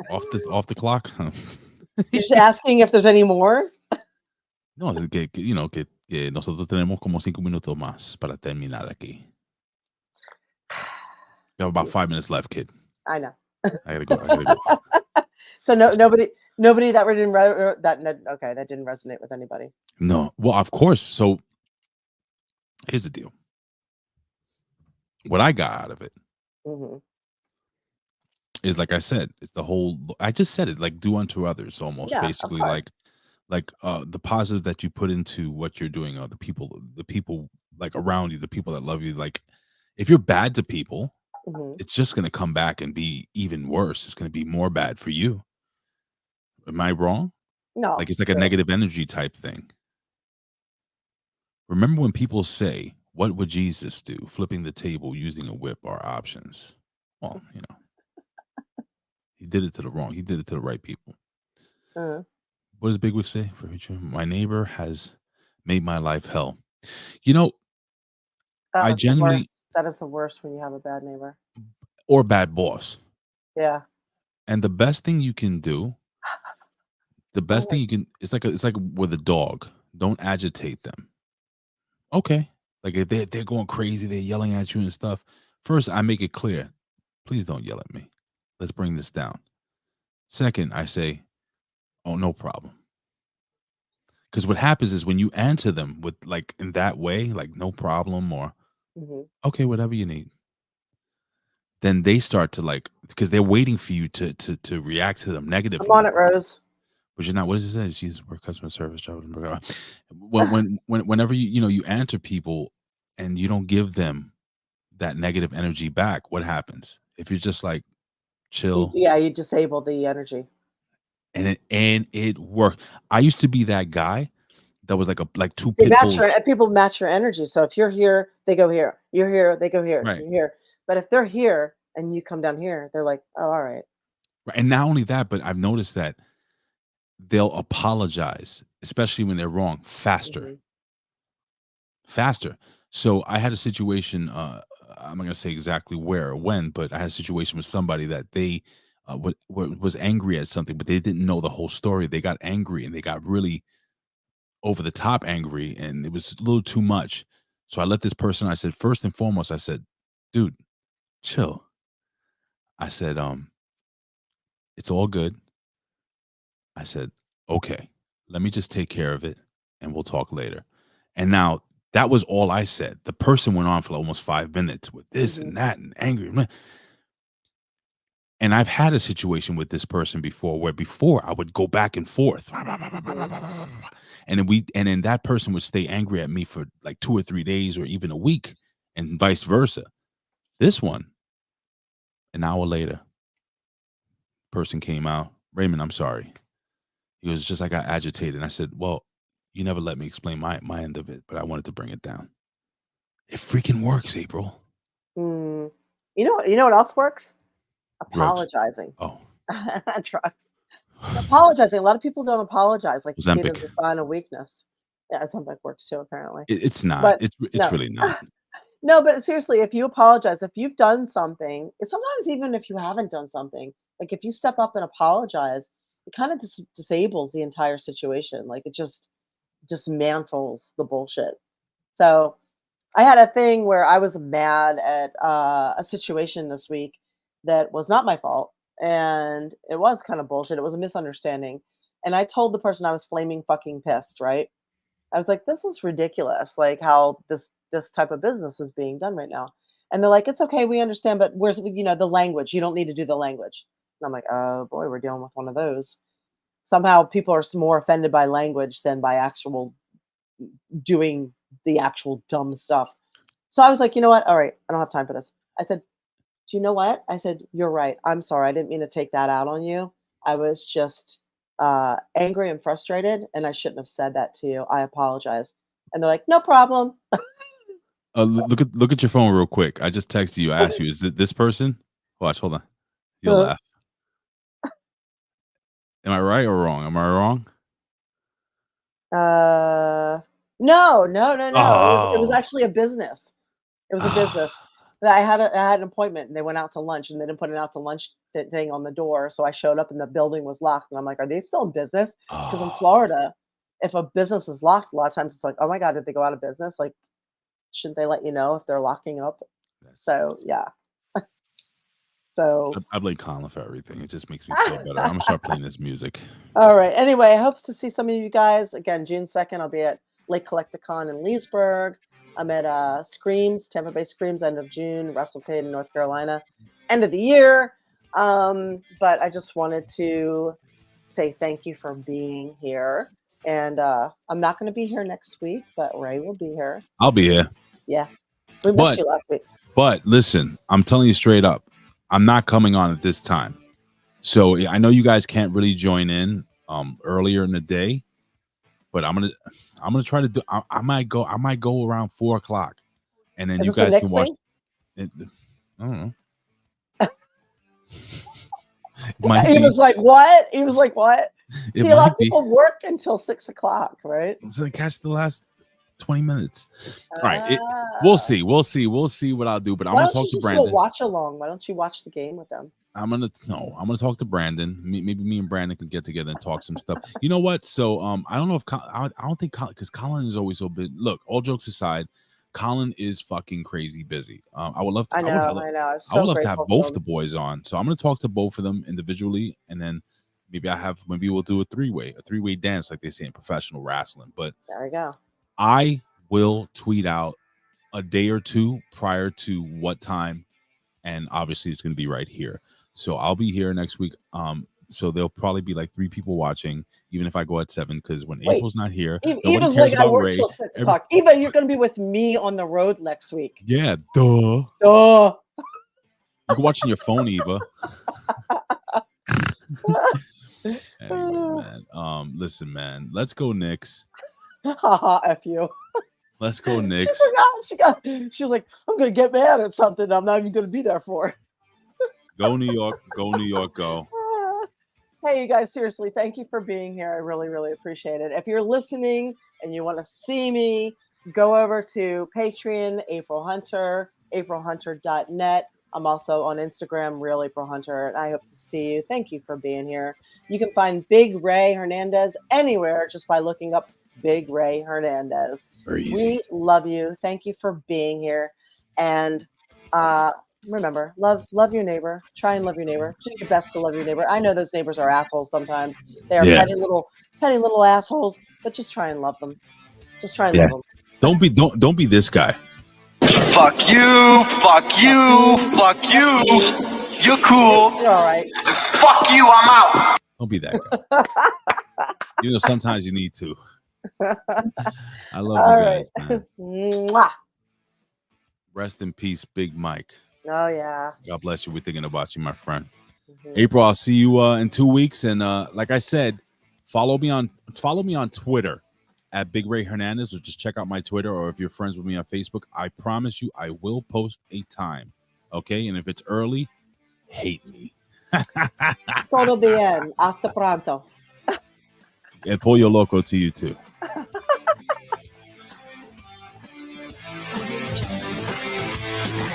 Speaker 1: off the clock?
Speaker 3: You're just asking if there's any more?
Speaker 1: No, es que nosotros tenemos como 5 minutos más para terminar aquí. You have about 5 minutes left, kid.
Speaker 3: I know.
Speaker 1: I gotta go.
Speaker 3: So nobody that that didn't resonate with anybody.
Speaker 1: No, well, of course. So here's the deal. What I got out of it
Speaker 3: Hmm.
Speaker 1: is, like I said, it's the whole. I just said it, like do unto others, almost
Speaker 3: Yeah, of
Speaker 1: basically,
Speaker 3: course.
Speaker 1: like the positive that you put into what you're doing, or the people like around you, the people that love you. Like if you're bad to people,
Speaker 3: Mhm.
Speaker 1: it's just gonna come back and be even worse. It's gonna be more bad for you. Am I wrong?
Speaker 3: No.
Speaker 1: Like it's like a
Speaker 3: true.
Speaker 1: negative energy type thing. Remember when people say, "What would Jesus do?" Flipping the table, using a whip are options. Well, he did it to the wrong. He did it to the right people.
Speaker 3: Uh,
Speaker 1: What does Bigwig say for each? My neighbor has made my life hell. You know, I
Speaker 3: That's the
Speaker 1: genuinely,
Speaker 3: worst. That is the worst when you have a bad neighbor.
Speaker 1: or bad boss.
Speaker 3: Yeah.
Speaker 1: And the best thing you can do, the best
Speaker 3: Oh
Speaker 1: thing
Speaker 3: my-
Speaker 1: you can, it's like with a dog. Don't agitate them. Okay. Like if they're going crazy, they're yelling at you and stuff. First, I make it clear, please don't yell at me. Let's bring this down. Second, I say, oh, no problem. Because what happens is when you answer them with like in that way, like no problem or
Speaker 3: Mhm.
Speaker 1: okay, whatever you need, then they start to like, because they're waiting for you to react to them
Speaker 3: I'm
Speaker 1: negatively.
Speaker 3: on it, Rose.
Speaker 1: But you're not. What does it say? She's for customer service job. Whenever you answer people and you don't give them that negative energy back, what happens? If you're just like chill
Speaker 3: You disable the energy.
Speaker 1: and it worked. I used to be that guy that was like two
Speaker 3: They
Speaker 1: pit
Speaker 3: match
Speaker 1: bulls.
Speaker 3: people match your energy. So if you're here, they go here. You're here, they go here.
Speaker 1: Right.
Speaker 3: You're here. But if they're here and you come down here, they're like, oh, all right.
Speaker 1: Right. And not only that, but I've noticed that they'll apologize, especially when they're wrong, faster. So I had a situation, I'm not going to say exactly where or when, but I had a situation with somebody that they was angry at something, but they didn't know the whole story. They got angry and they got really over the top angry, and it was a little too much. So I let this person, I said, first and foremost, I said, dude, chill. I said, it's all good. I said, okay, let me just take care of it and we'll talk later. And now that was all I said. The person went on for almost 5 minutes with this and that and angry. And I've had a situation with this person before where before I would go back and forth. And then that person would stay angry at me for like 2 or 3 days or even a week and vice versa. This one, an hour later, person came out, Raymond, I'm sorry. He was just, I got agitated. And I said, well, you never let me explain my end of it, but I wanted to bring it down. It freaking works, April.
Speaker 3: Mm. You know what else works?
Speaker 1: Drugs.
Speaker 3: Apologizing.
Speaker 1: Oh.
Speaker 3: Drugs. Apologizing. A lot of people don't apologize. Like you see it
Speaker 1: Ozempic.
Speaker 3: as a sign of weakness. Yeah, Ozempic works too, apparently.
Speaker 1: It's not.
Speaker 3: But
Speaker 1: It's
Speaker 3: no.
Speaker 1: really not.
Speaker 3: No, but seriously, if you apologize, if you've done something, sometimes even if you haven't done something, like if you step up and apologize, it kind of disables the entire situation. Like it just dismantles the bullshit. So I had a thing where I was mad at a situation this week that was not my fault. and it was kind of bullshit. It was a misunderstanding. And I told the person I was flaming fucking pissed, right? I was like, this is ridiculous, like how this type of business is being done right now. And they're like, it's okay, we understand, but where's the language? You don't need to do the language. And I'm like, oh boy, we're dealing with one of those. Somehow people are more offended by language than by actual doing the actual dumb stuff. So I was like, you know what? All right, I don't have time for this. I said, do you know what? I said, you're right. I'm sorry. I didn't mean to take that out on you. I was just angry and frustrated, and I shouldn't have said that to you. I apologize. And they're like, no problem.
Speaker 1: Look at your phone real quick. I just texted you. I asked you, is it this person? Watch, hold on. You'll laugh. Am I right or wrong? Am I wrong?
Speaker 3: No. It was
Speaker 1: Oh.
Speaker 3: actually a business. It was a business. That I had an appointment, and they went out to lunch, and they didn't put an out to lunch thing on the door. So I showed up, and the building was locked, and I'm like, are they still in business? Because in Florida, if a business is locked, a lot of times it's like, oh my god, did they go out of business? Like, shouldn't they let you know if they're locking up? So yeah. So
Speaker 1: I blame Colin for everything. It just makes me feel better. I'm gonna start playing this music.
Speaker 3: all right. Anyway, I hope to see some of you guys again. June 2nd, I'll be at Lake Collecticon in Leesburg. I'm at Screams, Tampa Bay Screams, end of June. WrestleCade in North Carolina, end of the year. But I just wanted to say thank you for being here. And I'm not going to be here next week, but Ray will be here.
Speaker 1: I'll be here.
Speaker 3: Yeah, we missed you last week.
Speaker 1: But listen, I'm telling you straight up, I'm not coming on at this time. So I know you guys can't really join in earlier in the day, but I'm gonna try to do. I might go around 4:00, and then
Speaker 3: Is
Speaker 1: you
Speaker 3: this the
Speaker 1: guys
Speaker 3: next
Speaker 1: can watch.
Speaker 3: thing?
Speaker 1: I don't know.
Speaker 3: He was like, what? He was like, what?
Speaker 1: It
Speaker 3: See, a lot
Speaker 1: might
Speaker 3: of
Speaker 1: be.
Speaker 3: people work until 6:00, right?
Speaker 1: So catch the last 20 minutes. All right, we'll see what I'll do. But I'm
Speaker 3: Why
Speaker 1: gonna
Speaker 3: don't you
Speaker 1: talk to
Speaker 3: just do a
Speaker 1: Brandon.
Speaker 3: watch along? Why don't you watch the game with them?
Speaker 1: I'm gonna talk to Brandon. Maybe me and Brandon could get together and talk some stuff. You know what? So I don't know if I don't think because Colin is always so big. Look, all jokes aside, Colin is fucking crazy busy. I would love to.
Speaker 3: I know. I'm
Speaker 1: I
Speaker 3: so
Speaker 1: would love to have
Speaker 3: grateful for
Speaker 1: both
Speaker 3: them.
Speaker 1: the boys on. So I'm gonna talk to both of them individually, and then maybe we'll do a three-way dance like they say in professional wrestling. But
Speaker 3: There we go.
Speaker 1: I will tweet out a day or two prior to what time, and obviously it's going to be right here. So I'll be here next week. So there'll probably be like 3 people watching, even if I go at 7, because when
Speaker 3: Wait,
Speaker 1: April's not here, nobody
Speaker 3: Eva's
Speaker 1: cares
Speaker 3: like, I
Speaker 1: about
Speaker 3: work
Speaker 1: Ray.
Speaker 3: till 6:00. Eva, you're going to be with me on the road next week.
Speaker 1: Yeah, duh.
Speaker 3: Duh.
Speaker 1: You can watch on your phone, Eva. Anyway, man. Listen, man. Let's go, Knicks.
Speaker 3: Haha, F you.
Speaker 1: Let's go, Knicks.
Speaker 3: She was like, I'm going to get mad at something I'm not even going to be there for.
Speaker 1: Go New York. Go New York. Go.
Speaker 3: Hey, you guys, seriously, thank you for being here. I really, really appreciate it. If you're listening and you want to see me, go over to Patreon, April Hunter, aprilhunter.net. I'm also on Instagram, Real April Hunter, and I hope to see you. Thank you for being here. You can find Big Ray Hernandez anywhere just by looking up Big Ray Hernandez.
Speaker 1: Very easy.
Speaker 3: We love you. Thank you for being here. And remember, love your neighbor. Try and love your neighbor. Do your best to love your neighbor. I know those neighbors are assholes sometimes. They are petty little assholes, but just try and love them. Just try and love them.
Speaker 1: Don't be this guy.
Speaker 2: Fuck you, fuck you, fuck you. You're cool.
Speaker 3: You're all right.
Speaker 2: Fuck you, I'm out.
Speaker 1: Don't be that guy. Even though sometimes you need to. I love
Speaker 3: All
Speaker 1: you guys, man.
Speaker 3: Mwah.
Speaker 1: Rest in peace, Big Mike.
Speaker 3: Oh yeah.
Speaker 1: God bless you. We're thinking about you, my friend. April, I'll see you in 2 weeks. And like I said, follow me on Twitter at Big Ray Hernandez, or just check out my Twitter, or if you're friends with me on Facebook, I promise you I will post a time. Okay? And if it's early, hate me.
Speaker 3: Todo bien. Hasta pronto.
Speaker 1: And Pollo Loco to you too.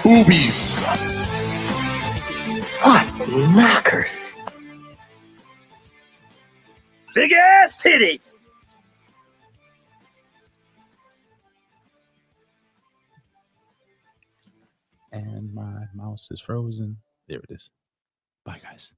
Speaker 2: Boobies. Hot knockers. Big ass titties.
Speaker 1: And my mouse is frozen. There it is. Bye, guys.